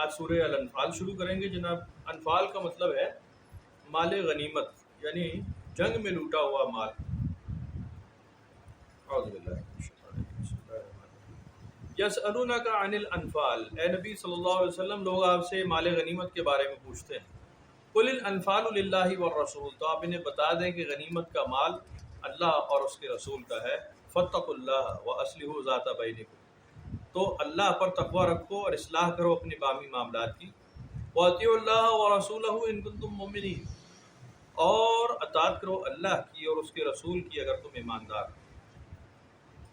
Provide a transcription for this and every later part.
آج سورہ الانفال شروع کریں گے جناب۔ انفال کا مطلب ہے مال غنیمت، یعنی جنگ میں لوٹا ہوا مال۔ اعوذ باللہ من الشیطان الرجیم، بسم اللہ الرحمن الرحیم۔ یسألونک عن الانفال، اے نبی صلی اللہ علیہ وسلم لوگ آپ سے مال غنیمت کے بارے میں پوچھتے ہیں۔ قل الانفال للہ والرسول، تو آپ انہیں بتا دیں کہ غنیمت کا مال اللہ اور اس کے رسول کا ہے۔ فاتقوا اللہ واصلحوا ذات بینکم، تو اللہ پر تقوی رکھو اور اصلاح کرو اپنے باہمی معاملات کی۔ واطیعوا اللہ ورسولہ ان کنتم مؤمنین، اور اطاعت کرو اللہ کی اور اس کے رسول کی اگر تم ایماندار ہو۔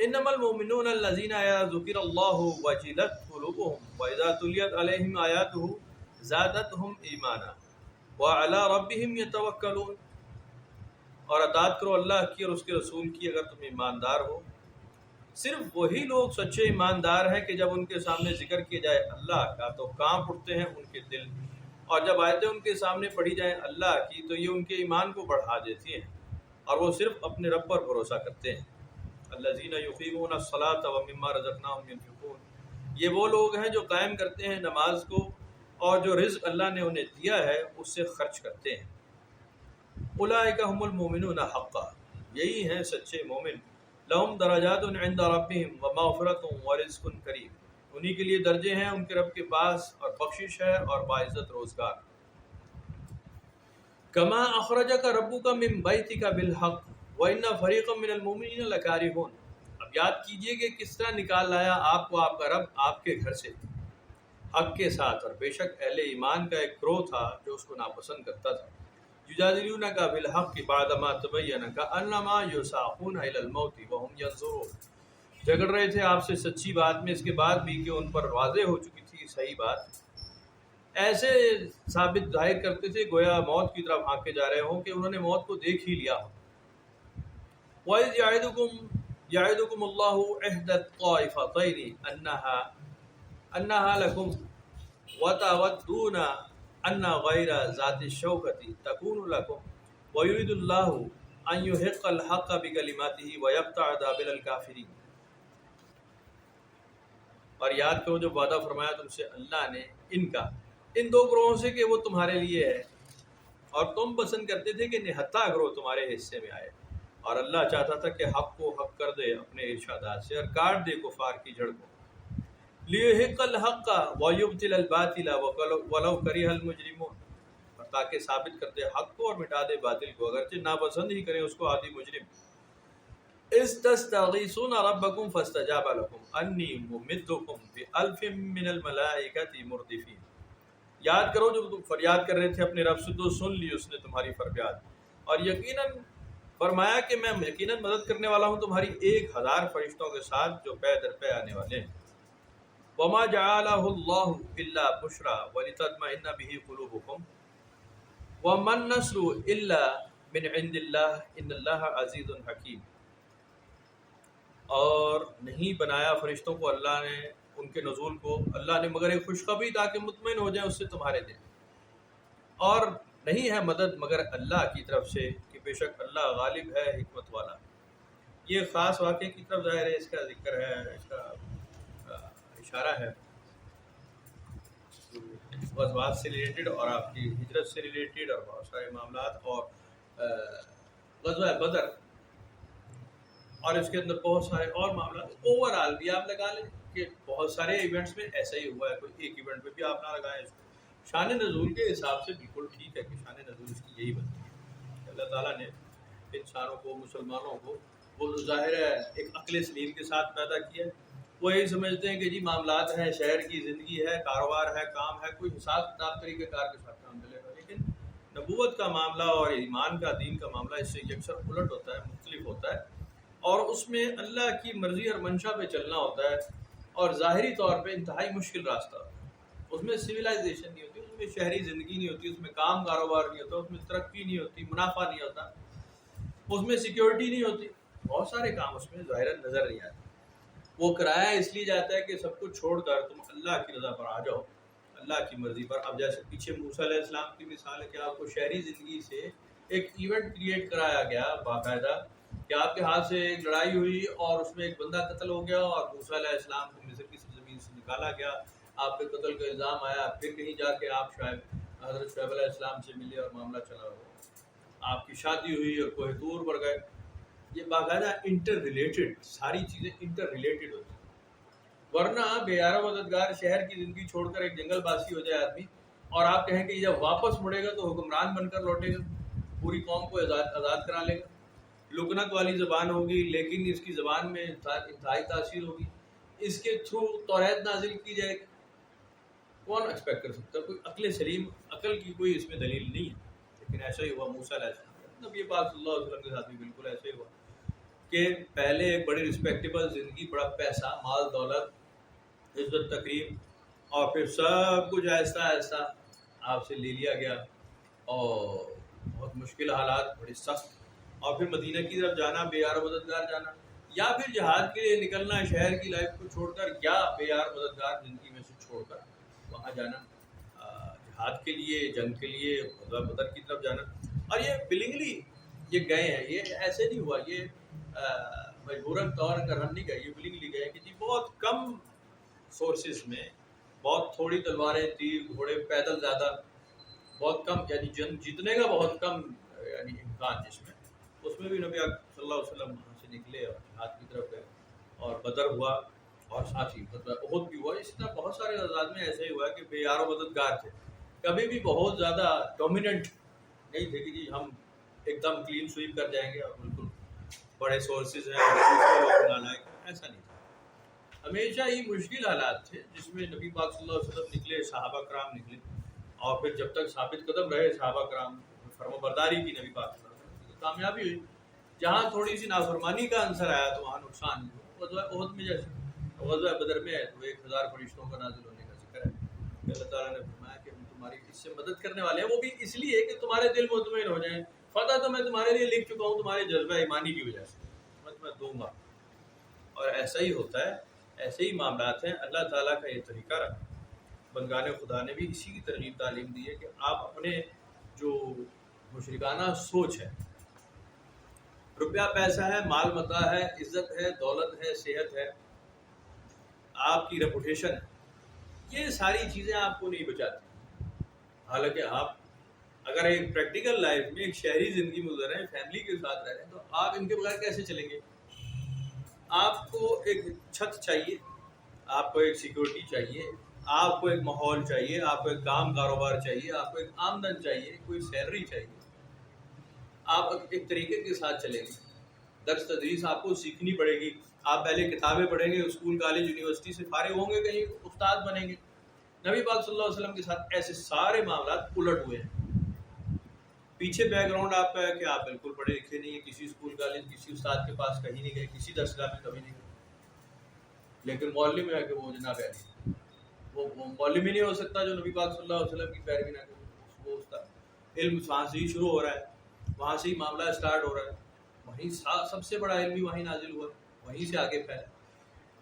انما المؤمنون الذین اذا ذکر اللہ وجلت قلوبهم واذا تلیت علیہم آیاتہ زادتہم ایمانا وعلی ربہم یتوکلون، اور اطاعت کرو اللہ کی اور اس کے رسول کی اگر تم ایماندار ہو۔ صرف وہی لوگ سچے ایماندار ہیں کہ جب ان کے سامنے ذکر کیا جائے اللہ کا تو کانپ اٹھتے ہیں ان کے دل، اور جب آیتیں ان کے سامنے پڑھی جائیں اللہ کی تو یہ ان کے ایمان کو بڑھا دیتی ہیں، اور وہ صرف اپنے رب پر بھروسہ کرتے ہیں۔ الذین یقیمون الصلاۃ ومما رزقناہم ینفقون، یہ وہ لوگ ہیں جو قائم کرتے ہیں نماز کو اور جو رزق اللہ نے انہیں دیا ہے اس سے خرچ کرتے ہیں۔ اولئک هم المؤمنون حقا، یہی ہیں سچے مومن۔ لہم درجات عند ربہم ومغفرۃ ورزق کریم، انہی کے لیے درجے ہیں ان کے رب کے پاس اور بخشش ہے اور باعزت روزگار۔ کما اخرجک ربک من بیتک بالحق وان فریقا من المؤمنین لکارہون، اب یاد کیجئے کہ کس طرح نکال لایا آپ کو آپ کا رب آپ کے گھر سے حق کے ساتھ، اور بے شک اہل ایمان کا ایک گروہ تھا جو اس کو ناپسند کرتا تھا۔ یجادلونک بالحق بعدما تبین کانما یساقون الی الموت وهم ینظرون، جھگڑ رہے تھے آپ سے سچی بات میں اس کے بعد بھی کہ ان پر واضح ہو چکی تھی صحیح بات، ایسے ثابت ظاہر کرتے تھے گویا موت کی طرف بھاگے جا رہے ہوں کہ انہوں نے موت کو دیکھ ہی لیا ہو۔ وَإِذْ يَعِدُكُمُ اللَّهُ إِحْدَى الطَّائِفَتَيْنِ أَنَّهَا لَكُمْ وَتَوَدُّونَ أَنَّ غَيْرَ ذَاتِ الشَّوْكَةِ تَكُونُ لَكُمْ وَيُرِيدُ اللَّهُ أَنْ يُحِقَّ الْحَقَّ بِكَلِمَاتِهِ وَيَقْطَعَ دَابِرَ الْكَافِرِينَ، اور یاد کرو جب وعدہ فرمایا تم سے اللہ نے ان دو گروہوں سے کہ وہ تمہارے لیے ہے، اور تم پسند کرتے تھے کہ نہتا گروہ تمہارے حصے میں آئے، اور اللہ چاہتا تھا کہ حق کو حق کر دے اپنے ارشادات سے اور کاٹ دے کفار کی جڑ کو۔ لیحق الحق ویبطل الباطل ولو کرہ المجرمون، اور تاکہ ثابت کر دے حق کو اور مٹا دے باطل کو اگرچہ ناپسند ہی کرے اس کو عادی مجرم۔ اذ تستغیثون ربکم فاستجاب لکم انی ممدکم بألف من الملائکۃ مردفین، یاد کرو جب تم فریاد کر رہے تھے اپنے رب سے تو سن لی اس نے تمہاری فریاد، اور یقیناً فرمایا کہ میں یقیناً مدد کرنے والا ہوں تمہاری 1000 فرشتوں کے ساتھ جو پے در پے آنے والے ہیں۔ وما جعلہ اللہ الا بشرا ولتطمئن به قلوبکم وما النصر الا من عند اللہ ان اللہ عزیز حکیم، اور نہیں بنایا فرشتوں کو اللہ نے ان کے نزول کو اللہ نے مگر ایک خوشخبری تاکہ مطمئن ہو جائیں اس سے تمہارے دل، اور نہیں ہے مدد مگر اللہ کی طرف سے کہ بے شک اللہ غالب ہے حکمت والا۔ یہ خاص واقعے کی طرف ظاہر ہے اس کا ذکر ہے، اس کا اشارہ ہے غزوات سے ریلیٹڈ اور آپ کی ہجرت سے ریلیٹڈ اور بہت سارے معاملات، اور غزوہ بدر اور اس کے اندر بہت سارے اور معاملات۔ اوور آل بھی آپ لگا لیں کہ بہت سارے ایونٹس میں ایسا ہی ہوا ہے، کوئی ایک ایونٹ میں بھی آپ نہ لگائیں اس کو۔ شان نزول کے حساب سے بالکل ٹھیک ہے کہ شان نزول اس کی یہی بنتی ہے۔ اللہ تعالیٰ نے انسانوں کو مسلمانوں کو وہ ظاہر ہے ایک عقل سلیم کے ساتھ پیدا کیا ہے، وہ یہی سمجھتے ہیں کہ جی معاملات ہیں، شہر کی زندگی ہے، کاروبار ہے، کام ہے، کوئی حساب کتاب طریقہ کار کے ساتھ کام چلے گا، لیکن نبوت کا معاملہ اور ایمان کا دین کا معاملہ اس سے یکسر الٹ ہوتا ہے، مختلف ہوتا ہے، اور اس میں اللہ کی مرضی اور منشا پہ چلنا ہوتا ہے، اور ظاہری طور پہ انتہائی مشکل راستہ ہوتا ہے۔ اس میں سویلائزیشن نہیں ہوتی، اس میں شہری زندگی نہیں ہوتی، اس میں کام کاروبار نہیں ہوتا، اس میں ترقی نہیں ہوتی، منافع نہیں ہوتا، اس میں سیکیورٹی نہیں ہوتی، بہت سارے کام اس میں ظاہراً نظر نہیں آتے۔ وہ کرایا اس لیے جاتا ہے کہ سب کچھ چھوڑ کر تم اللہ کی رضا پر آ جاؤ، اللہ کی مرضی پر۔ اب جیسے پیچھے موسیٰ علیہ السلام کی مثال ہے کہ آپ کو شہری زندگی سے ایک ایونٹ کریٹ کرایا گیا باقاعدہ کہ آپ کے ہاتھ سے ایک لڑائی ہوئی اور اس میں ایک بندہ قتل ہو گیا اور موسیٰ علیہ السلام کو مصر کی سرزمین سے نکالا گیا، آپ پہ قتل کا الزام آیا، پھر کہیں جا کے آپ حضرت شعیب علیہ السلام سے ملے اور معاملہ چلا ہوا، آپ کی شادی ہوئی اور کوہ طور پر گئے. یہ باقاعدہ انٹر ریلیٹڈ، ساری چیزیں انٹر ریلیٹڈ ہوتی ہیں. ورنہ بے یار مددگار شہر کی زندگی چھوڑ کر ایک جنگل باسی ہو جائے آدمی، اور آپ کہیں کہ جب واپس مڑے گا تو حکمران بن کر لوٹے گا، پوری قوم کو آزاد کرا لے گا. لکنت والی زبان ہوگی لیکن اس کی زبان میں انتہائی تاثیر ہوگی، اس کے تھرو توریت نازل کی جائے گی. کون ایکسپیکٹ کر سکتا؟ کوئی عقل سلیم، عقل کی کوئی اس میں دلیل نہیں ہے. لیکن ایسا ہی ہوا موسیٰ علیہ السلام، نبی پاک صلی اللہ علیہ وسلم کے ساتھ بھی بالکل ایسا ہی ہوا کہ پہلے ایک بڑی رسپیکٹیبل زندگی، بڑا پیسہ، مال دولت، عزت تکریم، اور پھر سب کچھ آہستہ آہستہ آپ سے لے لیا گیا، اور بہت مشکل حالات، بڑی سخت، اور پھر مدینہ کی طرف جانا، بے یار مددگار جانا، یا پھر جہاد کے لیے نکلنا شہر کی لائف کو چھوڑ کر، یا بے یار مددگار زندگی میں سے چھوڑ کر وہاں جانا جہاد کے لیے، جنگ کے لیے، غزوہ بدر کی طرف جانا. اور یہ ولنگلی یہ گئے ہیں، یہ ایسے نہیں ہوا، یہ مجبوراً طور کر ہم نہیں گئے، یہ ولنگلی گئے کہ جی بہت کم سورسز میں، بہت تھوڑی تلواریں، تیر، گھوڑے، پیدل زیادہ، بہت کم، یعنی جنگ جیتنے کا بہت کم یعنی امکان، جس میں اس میں بھی نبی صلی اللہ علیہ وسلم وہاں سے نکلے اور جہاد کی طرف گئے، اور بدر ہوا، اور ساتھ ہی احد بھی ہوا. اسی طرح بہت سارے غزوات میں ایسے ہی ہوا کہ بے یار و مددگار تھے، کبھی بھی بہت زیادہ ڈومیننٹ نہیں تھے کہ جی ہم ایک دم کلین سویپ کر جائیں گے اور بالکل بڑے سورسز ہیں اور ایسا نہیں تھا. ہمیشہ ہی مشکل حالات تھے جس میں نبی پاک صلی اللہ علیہ وسلم نکلے، صحابہ کرام نکلے، اور پھر جب تک ثابت قدم رہے صحابہ کرام، فرما برداری کی نبی پاک صلی اللہ علیہ وسلم، کامیابی ہوئی. جہاں تھوڑی سی نافرمانی کا عنصر آیا تو وہاں نقصان ہوا. غزوہ احد میں جیسے غزوہ بدر میں ہے تو 1000 فرشتوں کا نازل ہونے کا ذکر ہے کہ اللہ تعالیٰ نے فرمایا کہ ہم تمہاری اس سے مدد کرنے والے ہیں، وہ بھی اس لیے کہ تمہارے دل مطمئن ہو جائیں. فتح تو میں تمہارے لیے لکھ چکا ہوں تمہارے جذبہ ایمانی کی وجہ سے، میں دوں گا. اور ایسا ہی ہوتا ہے، ایسے ہی معاملات ہیں. اللہ تعالیٰ کا یہ طریقہ رکھا، بندگان خدا نے بھی اسی کی ترغیب تعلیم دی ہے کہ آپ اپنے جو مشرکانہ سوچ ہے، روپیہ پیسہ ہے، مال متاع ہے، عزت ہے، دولت ہے، صحت ہے، آپ کی ریپوٹیشن ہے، یہ ساری چیزیں آپ کو نہیں بچاتی. حالانکہ آپ اگر ایک پریکٹیکل لائف میں ایک شہری زندگی میں گزر رہے ہیں، فیملی کے ساتھ رہ رہے ہیں، تو آپ ان کے بغیر کیسے چلیں گے؟ آپ کو ایک چھت چاہیے، آپ کو ایک سیکورٹی چاہیے، آپ کو ایک ماحول چاہیے، آپ کو ایک کام کاروبار چاہیے، آپ کو ایک آمدن چاہیے، کوئی سیلری چاہیے. آپ ایک طریقے کے ساتھ چلیں گے. درس تدریس آپ کو سیکھنی پڑے گی. آپ پہلے کتابیں پڑھیں گے، اسکول کالج یونیورسٹی سے فارغ ہوں گے، کہیں استاد بنیں گے. نبی پاک صلی اللہ علیہ وسلم کے ساتھ ایسے سارے معاملات الٹ ہوئے ہیں. پیچھے بیک گراؤنڈ آپ کا ہے کہ آپ بالکل پڑھے لکھے نہیں ہیں، کسی اسکول کالج، کسی استاد کے پاس کہیں نہیں گئے، کسی درسگاہ میں کبھی نہیں گئے، لیکن معلم ہے کہ وہ جناب ہے، وہ معلم ہی نہیں ہو سکتا جو نبی پاک صلی اللہ علیہ وسلم کی پیروی نہ کرے. وہ استاد، علم وہاں سے ہی شروع ہو رہا ہے، وہاں سے ہی معاملہ اسٹارٹ ہو رہا ہے، وہیں سب سے بڑا علم بھی وہیں نازل ہوا، وہیں سے آگے پھیلا.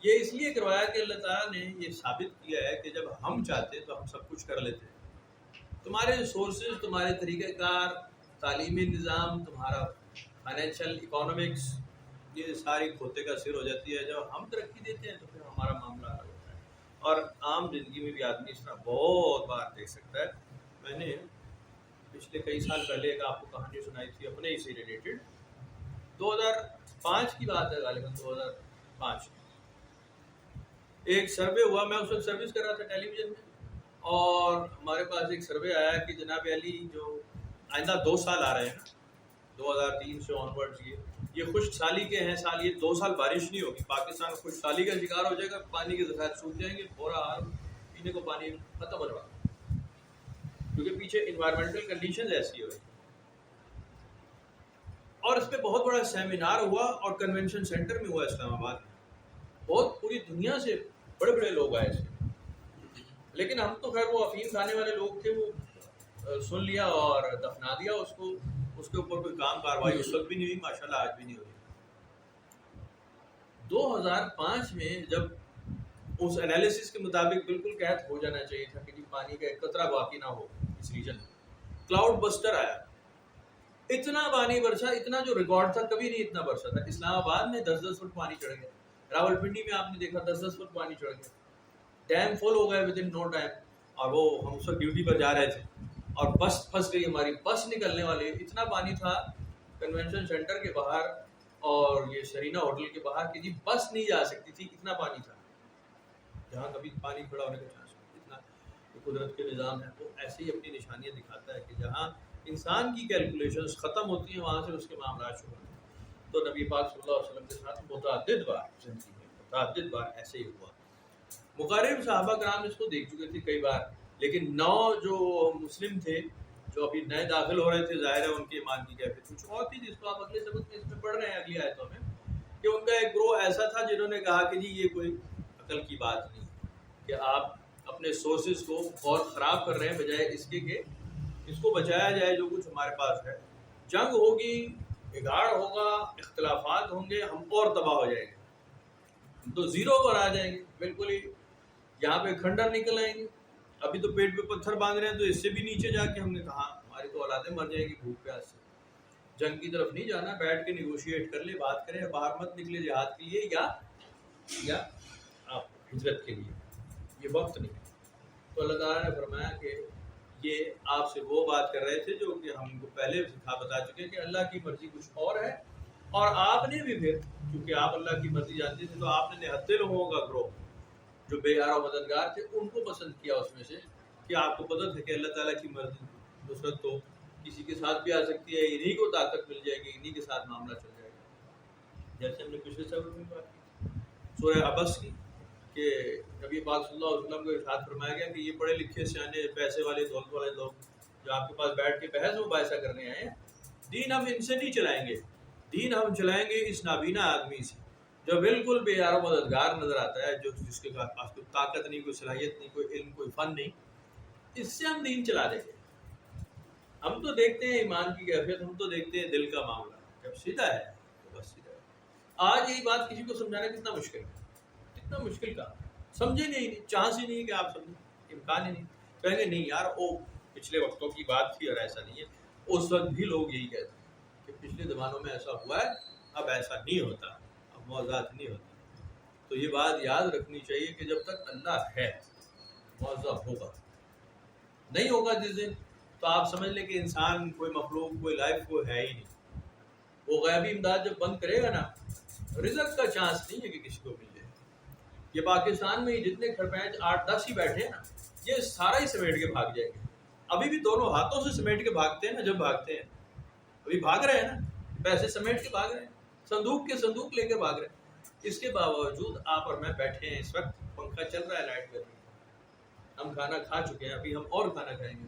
یہ اس لیے کروایا کہ اللہ تعالیٰ نے یہ ثابت کیا ہے کہ جب ہم چاہتے تو ہم سب کچھ کر لیتے. تمہارے سورسز، تمہارے طریقہ کار، تعلیمی نظام، تمہارا فائنینشیل اکانومکس، یہ ساری کھوتے کا سر ہو جاتی ہے. جب ہم ترقی دیتے ہیں تو پھر ہمارا معاملہ الگ ہوتا ہے. اور عام زندگی میں بھی آدمی اس طرح بہت بار دیکھ سکتا ہے. میں نے پچھلے کئی سال پہلے ایک آپ کو کہانی سنائی تھی اپنے ہی سے ریلیٹڈ. 2005 کی بات ہے، غالباً 2005 ایک سروے ہوا. میں اس وقت سروس کر رہا تھا ٹیلی ویژن میں، اور ہمارے پاس ایک سروے آیا کہ جناب علی جو آئندہ 2 سال آ رہے ہیں نا، 2003 سے آن ورڈ، یہ خشک سالی کے ہیں سال. یہ 2 سال بارش نہیں ہوگی، پاکستان خشک سالی کا شکار ہو جائے گا، پانی کے ذخائر سوکھ جائیں گے، برا حال، پینے کو پانی ختم ہو جائے گا، کیونکہ پیچھے انوائرمنٹل کنڈیشنز ایسی ہوئی. اور اس پہ بہت بڑا سیمینار ہوا اور کنونشن سینٹر میں ہوا اسلام آباد میں. بہت پوری دنیا سے بڑے بڑے لوگ آئے تھے. لیکن ہم تو خیر وہ افیم کھانے والے لوگ تھے، وہ سن لیا اور دفنا دیا اس کو. اس کے اوپر کوئی کام کاروائی اس وقت بھی نہیں ہوئی، ماشاءاللہ آج بھی نہیں ہوئی. 2005 میں جب اس انالیسس کے مطابق بالکل قحط ہو جانا چاہیے تھا کہ پانی کا ایک قطرہ باقی نہ ہو اس ریجن میں، کلاؤڈ بسٹر آیا. اتنا پانی برسا، اتنا جو ریکارڈ تھا کبھی نہیں اتنا برسا تھا. اسلام آباد میں 10-10 فٹ پانی چڑھ گیا، راول پنڈی میں آپ نے دیکھا 10-10 فٹ پانی چڑھ گیا. ڈیم فل ہو گئے ود ان نو ٹائم، اور وہ ہم اس وقت ڈیوٹی پر جا رہے تھے اور بس پھنس گئی ہماری، بس نکلنے والی، اتنا پانی تھا کنونشن سینٹر کے باہر اور یہ سرینا ہوٹل کے باہر کہ جی بس نہیں جا سکتی تھی، اتنا پانی تھا جہاں کبھی پانی کھڑا ہونے کا چانس نہیں، اتنا قدرت کے نظام ہے. وہ ایسے ہی اپنی نشانیاں دکھاتا ہے کہ جہاں انسان کی کیلکولیشنز ختم ہوتی ہیں وہاں سے اس کے معاملات شروع ہوتے ہیں. تو نبی پاک صلی اللہ علیہ وسلم کے ساتھ متعدد بار ایسے ہی ہوا. مقارب صحابہ کرام اس کو دیکھ چکے تھے کئی بار، لیکن 9 جو مسلم تھے جو ابھی نئے داخل ہو رہے تھے، ظاہر ہے ان کے ایمان کی کیفیت کچھ اور تھی، جس کو آپ اگلے سبق میں اس میں پڑھ رہے ہیں اگلی آیتوں میں، کہ ان کا ایک گروہ ایسا تھا جنہوں نے کہا کہ جی یہ کوئی عقل کی بات نہیں کہ آپ اپنے سورسز کو بہت خراب کر رہے ہیں، بجائے اس کے کہ اس کو بچایا جائے جو کچھ ہمارے پاس ہے. جنگ ہوگی، بگاڑ ہوگا، اختلافات ہوں گے، ہم اور تباہ ہو جائیں گے، ہم تو زیرو پر آ جائیں گے، بالکل ہی یہاں پہ کھنڈر نکل آئیں گے. ابھی تو پیٹ پہ پتھر باندھ رہے ہیں، تو اس سے بھی نیچے جا کے ہم نے کہا ہماری تو اولادیں مر جائیں گی بھوک پیاس سے. جنگ کی طرف نہیں جانا، بیٹھ کے نیگوشیٹ کر لے، بات کریں، باہر مت نکلے جہاد کے لیے یا آپ ہجرت کے لیے، یہ وقت نہیں. تو اللہ تعالیٰ نے فرمایا کہ یہ آپ سے وہ بات کر رہے تھے جو کہ ہم کو پہلے بتا چکے کہ اللہ کی مرضی کچھ اور ہے، اور آپ نے بھی پھر کیونکہ آپ اللہ کی مرضی جانتے تھے تو آپ نے نہتے لوگوں کا گروہ جو بے یار و مددگار تھے ان کو پسند کیا اس میں سے، کہ آپ کو پتہ تھا کہ اللہ تعالیٰ کی مرضی نصرت تو کسی کے ساتھ بھی آ سکتی ہے، انہی کو طاقت مل جائے گی، انہی کے ساتھ معاملہ چل جائے گا. جیسے ہم نے پچھلے سبق میں بات کی سورہ عبس کی کہ نبی پاک صلی اللہ علیہ وسلم کو ارشاد فرمایا گیا کہ یہ پڑھے لکھے سیانے پیسے والے دولت والے لوگ جو آپ کے پاس بیٹھ کے بحث مباحثہ کرنے آئے ہیں، دین ہم ان سے نہیں چلائیں گے، دین ہم چلائیں گے اس نابینا آدمی سے جو بالکل بے یار و مددگار نظر آتا ہے، جو جس کے پاس کوئی طاقت نہیں، کوئی صلاحیت نہیں، کوئی علم، کوئی فن نہیں، اس سے ہم دین چلا دیں گے. ہم تو دیکھتے ہیں ایمان کی کیفیت، ہم تو دیکھتے ہیں دل کا معاملہ، جب سیدھا ہے تو بس سیدھا ہے. آج یہی بات کسی کو سمجھانا کتنا مشکل ہے، کتنا مشکل کا سمجھے نہیں، چانس ہی نہیں کہ آپ سمجھیں، امکان ہی نہیں. کہیں گے نہیں یار وہ پچھلے وقتوں کی بات تھی اور ایسا نہیں ہے. اس وقت بھی لوگ یہی کہتے ہیں کہ پچھلے زمانوں میں ایسا ہوا ہے، اب ایسا نہیں ہوتا، اب موضوعات نہیں ہوتی. تو یہ بات یاد رکھنی چاہیے کہ جب تک اللہ ہے موضوع ہوگا، نہیں ہوگا جس دن تو آپ سمجھ لیں کہ انسان کوئی مخلوق کوئی لائف کو ہے ہی نہیں. وہ غیبی امداد جب بند کرے گا نا، رزق کا چانس نہیں ہے کہ کسی کو مل جائے. یہ پاکستان میں ہی جتنے کھڑپینچ 8-10 ہی بیٹھے ہیں نا، یہ سارا ہی سمیٹ کے بھاگ جائیں گے. ابھی بھی دونوں ہاتھوں سے سمیٹ کے بھاگتے ہیں نا، جب بھاگتے ہیں ابھی بھاگ رہے ہیں نا، پیسے سمیٹ کے بھاگ رہے ہیں، صندوق کے صندوق لے کے بھاگ رہے ہیں. اس کے باوجود آپ اور میں بیٹھے ہیں، اس وقت پنکھا چل رہا ہے، لائٹ گرمی، ہم کھانا کھا چکے ہیں، ابھی ہم اور کھانا کھائیں گے.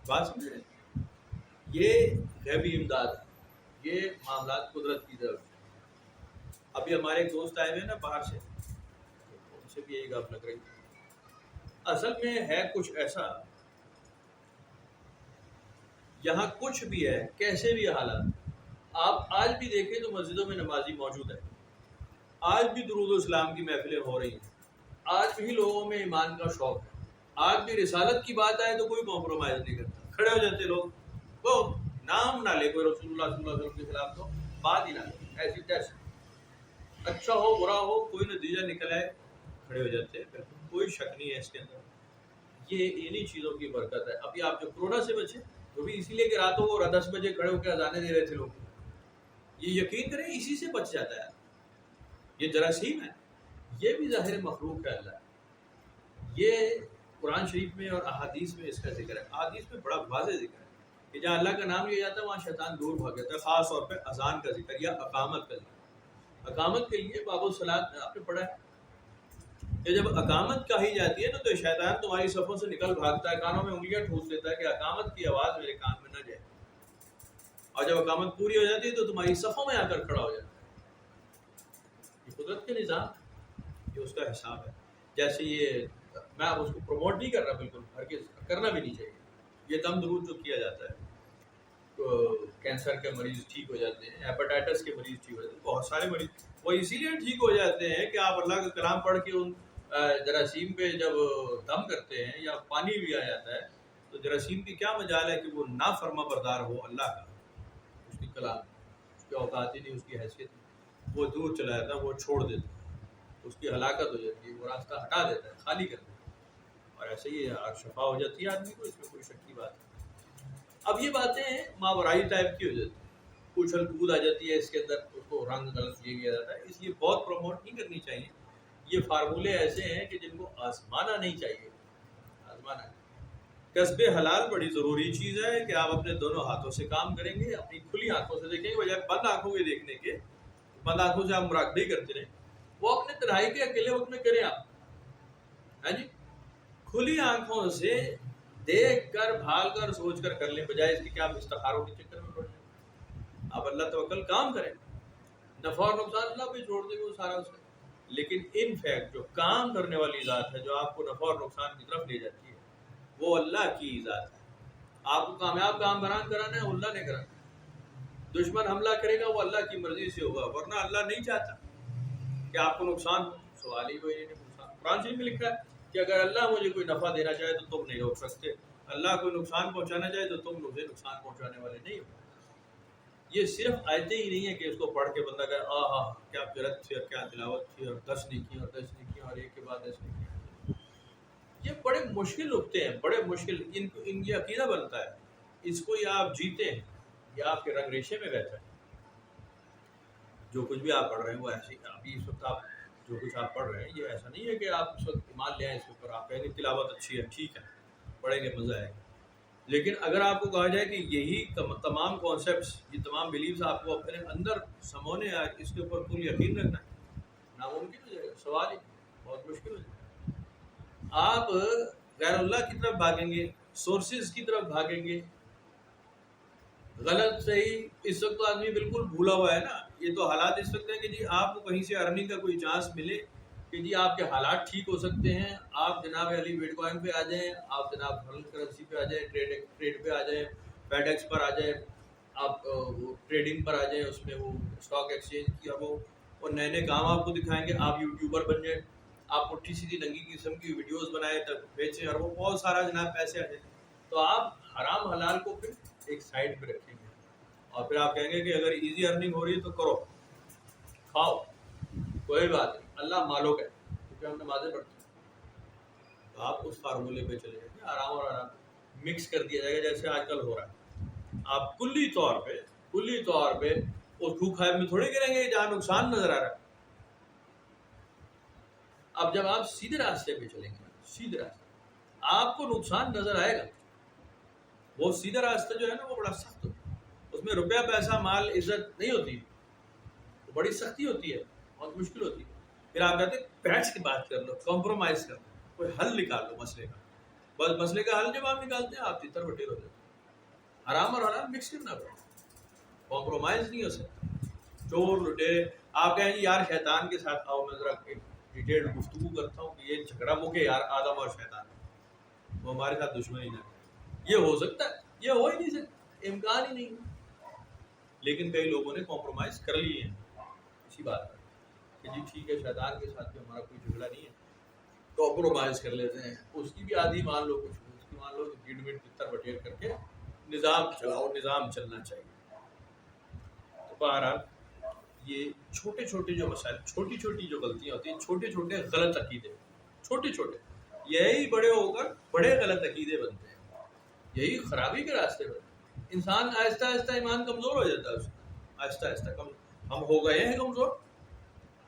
بات سمجھ رہے ہیں؟ یہ غیبی امداد، یہ معاملات قدرت کی طرف. ابھی ہمارے ایک دوست آئے ہوئے ہیں نا باہر سے، ان سے بھی یہی بات لگ رہی ہے. اصل میں ہے کچھ ایسا، یہاں کچھ بھی ہے، کیسے بھی حالات، آپ آج بھی دیکھیں تو مسجدوں میں نمازی موجود ہے، آج بھی درود و اسلام کی محفلیں ہو رہی ہیں، آج بھی لوگوں میں ایمان کا شوق ہے، آج بھی رسالت کی بات آئے تو کوئی کمپرومائز نہیں کرتا. کھڑے ہو جاتے لوگ، وہ نام نہ لے کوئی رسول اللہ صلی اللہ علیہ وسلم کے خلاف تو بات ہی نہ لے، ایسی تیسے اچھا ہو برا ہو کوئی نتیجہ نکل آئے کھڑے ہو جاتے ہیں، کوئی شک نہیں ہے اس کے اندر. یہ انہی چیزوں کی برکت ہے. ابھی آپ جو کورونا سے بچے وہ بھی اسی لیے کہ راتوں کو 10 بجے کھڑے ہو کے اذانیں دے رہے تھے لوگ، یہ یقین کریں اسی سے بچ جاتا ہے. یہ جراثیم ہے، یہ بھی ظاہر مخلوق ہے اللہ. یہ قرآن شریف میں اور احادیث میں اس کا ذکر ہے. احادیث میں بڑا واضح ذکر ہے کہ جہاں اللہ کا نام لیا جاتا ہے وہاں شیطان دور بھاگ جاتا ہے. خاص طور پہ اذان کا ذکر یا اقامت کا ذکر. اقامت کے لیے باب الصلاۃ میں آپ نے پڑھا ہے کہ جب اقامت کہی جاتی ہے نا تو شیطان تمہاری صفوں سے نکل بھاگتا ہے، کانوں میں انگلیاں ٹھوس دیتا ہے کہ اقامت کی آواز میرے کان میں نہ جائے. اور جب اقامت پوری ہو جاتی ہے تو تمہاری صفوں میں آ کر کھڑا ہو جاتا ہے. یہ قدرت کے نظام، یہ اس کا حساب ہے. جیسے یہ میں اب اس کو پروموٹ نہیں کر رہا، بالکل ہرگز کرنا بھی نہیں چاہیے. یہ دم درود جو کیا جاتا ہے تو کینسر کے مریض ٹھیک ہو جاتے ہیں، ہیپاٹائٹس کے مریض ٹھیک ہو جاتے ہیں، بہت سارے مریض وہ اسی لیے ٹھیک ہو جاتے ہیں کہ آپ اللہ کا کلام پڑھ کے ان جراثیم پہ جب دم کرتے ہیں یا پانی بھی آ جاتا ہے تو جراثیم کی کیا مجال ہے کہ وہ نافرما بردار ہو اللہ کا. اس کی کلام، اس کی اوقات ہی نہیں، اس کی حیثیت نہیں، وہ دور چلا جاتا ہے، وہ چھوڑ دیتا ہے. اس کی ہلاکت ہو جاتی ہے، وہ راستہ ہٹا دیتا ہے، خالی کر دیتا ہے، اور ایسے ہی شفا ہو جاتی ہے آدمی کو، اس میں کوئی شک کی بات نہیں۔ اب یہ باتیں ماورائی ٹائپ کی ہو جاتی ہیں، اچھل کود آ جاتی ہے اس کے اندر، اس کو رنگ غلط کیا جاتا ہے، اس لیے بہت پروموٹ نہیں کرنی چاہیے۔ یہ فارمولے ایسے ہیں کہ جن کو آزمانا نہیں چاہیے، آزمانا نہیں۔ کسب حلال بڑی ضروری چیز ہے کہ آپ اپنے دونوں ہاتھوں سے کام کریں گے، اپنی کھلی آنکھوں سے دیکھیں گے، بجائے بند آنکھوں کے دیکھنے کے۔ بند آنکھوں سے آپ مراقبے کرتے رہیں، وہ اپنے تنہائی کے اکیلے وقت میں کریں آپ، ہاں جی، کھلی آنکھوں سے دیکھ کر بھال کر سوچ کر کر لیں، بجائے اس کے کہ آپ استخاروں کے چکر میں پڑ جائیں۔ آپ اللہ توکل کام کریں، نفع اور نقصان اللہ پہ چھوڑ دیں، وہ سارا اس کا۔ لیکن ان فیکٹ جو کام کرنے والی ذات ہے، جو آپ کو نفع اور نقصان کی طرف لے جاتی ہے، وہ اللہ کی ذات ہے۔ آپ کو کامیاب کام کرانا ہے، اللہ نے کرانا ہے۔ دشمن حملہ کرے گا، وہ اللہ کی مرضی سے ہوگا، ورنہ اللہ نہیں چاہتا کہ آپ کو نقصان ہو۔ سوال ہی کوئی نہیں نقصان۔ قرآن شریف میں لکھا ہے کہ اگر اللہ مجھے کوئی نفع دینا چاہے تو تم نہیں روک سکتے، اللہ کوئی نقصان پہنچانا چاہے تو تم مجھے نقصان پہنچانے والے نہیں ہو۔ یہ صرف آیتیں ہی نہیں ہے کہ اس کو پڑھ کے بندہ کہے آہا کیا قرأت تھی اور کیا تلاوت تھی، اور 10 نیکی اور 10 نیکی اور ایک کے بعد 10 نیکی۔ یہ بڑے مشکل نقطے ہیں، بڑے مشکل، ان کی عقیدہ بنتا ہے، اس کو یا آپ جیتے ہیں یا آپ کے رنگ ریشے میں رہتا ہے۔ جو کچھ بھی آپ پڑھ رہے ہیں وہ ایسے ہی، ابھی اس وقت آپ جو کچھ آپ پڑھ رہے ہیں یہ ایسا نہیں ہے کہ آپ اس وقت ایمان لے آئیں اس کے اوپر، آپ کہیں گے تلاوت اچھی ہے، ٹھیک ہے پڑھیں گے مزہ آئے گا۔ لیکن اگر آپ کو کہا جائے کہ یہی تمام کانسیپٹس، یہ تمام بلیفز آپ کو اپنے اندر سمونے ہیں، اس کے اوپر پوری یقین رکھنا ہے، ناممکن ہو جائے گا، سوال ہی بہت مشکل ہو جائے گا۔ آپ غیر اللہ کی طرف بھاگیں گے، سورسز کی طرف بھاگیں گے، غلط صحیح۔ اس وقت تو آدمی بالکل بھولا ہوا ہے نا، یہ تو حالات اس وقت ہے کہ جی آپ کو کہیں سے ارننگ کا کوئی چانس ملے کہ جی آپ کے حالات ٹھیک ہو سکتے ہیں، آپ جناب علی بٹ کوائن پہ آ جائیں، آپ جناب ڈالر کرنسی پہ آ جائیں، ٹریڈ پہ آ جائیں، فیڈ ایکس پر آ جائیں، آپ ٹریڈنگ پر آ جائیں، اس میں وہ اسٹاک ایکسچینج کی وہ نئے نئے کام آپ کو دکھائیں گے، آپ یوٹیوبر بن جائیں، آپ پٹھی سیدھی ننگی قسم کی ویڈیوز بنائیں تب بیچیں، اور وہ بہت سارا جناب پیسے آ جائیں۔ تو آپ حرام حلال کو پھر ایک سائڈ پہ رکھیں گے، اور پھر آپ کہیں گے کہ اگر ایزی ارننگ ہو رہی ہے تو کرو، کھاؤ، کوئی بات نہیں، اللہ مالک ہے، کیونکہ ہم نمازیں پڑھتے ہیں۔ تو آپ اس فارمولے پہ چلے جائیں گے، آرام اور آرام مکس کر دیا جائے گا جیسے آج کل ہو رہا ہے۔ آپ کلی طور پہ اس خوخائب میں تھوڑے گریں گے جہاں نقصان نظر آ رہا ہے۔ اب جب آپ سیدھے راستے پہ چلیں گے، سیدھے راستے، آپ کو نقصان نظر آئے گا۔ وہ سیدھا راستہ جو ہے نا وہ بڑا سخت ہوتا ہے، اس میں روپیہ پیسہ مال عزت نہیں ہوتی، وہ بڑی سختی ہوتی ہے، بہت مشکل ہوتی ہے۔ پھر آپ کہتے ہیں بیٹھ کے بات کر لو، کمپرومائز کر لو، کوئی حل نکال لو مسئلے کا۔ بس مسئلے کا حل جب آپ نکالتے ہیں آپ تتر بٹیر ہو جاتے ہیں۔ حرام اور حلال مکس کرنا پڑتا ہے، کمپرومائز نہیں ہو سکتا۔ چور لٹیرے، آپ کہیں گے یار شیطان کے ساتھ آؤ، میں ذرا ڈیٹیل گفتگو کرتا ہوں کہ یہ جھگڑا مکے یار آدم اور شیطان، وہ ہمارے ساتھ دشمنی نہ کرے۔ یہ ہو سکتا ہے؟ یہ ہو ہی نہیں سکتا، امکان ہی نہیں ہے۔ لیکن کئی لوگوں نے کمپرومائز کر لیے ہیں اسی بات پر کہ جی ٹھیک ہے شیطان کے ساتھ بھی ہمارا کوئی جھگڑا نہیں ہے، کمپرومائز کر لیتے ہیں، اس کی بھی آدھی مان لو، کچھ اس کی مان لو، گیٹ میں تتر بٹیر کر کے نظام چلاؤ، نظام چلنا چاہیے۔ تو بہرحال یہ چھوٹے چھوٹے جو مسائل، چھوٹی چھوٹی جو غلطیاں ہوتی ہیں، چھوٹے چھوٹے غلط عقیدے، چھوٹے چھوٹے، یہی بڑے ہو کر بڑے غلط عقیدے بنتے ہیں، یہی خرابی کے راستے پر۔ انسان آہستہ آہستہ ایمان کمزور ہو جاتا ہے، اس کا آہستہ آہستہ ہم ہو گئے ہیں کمزور،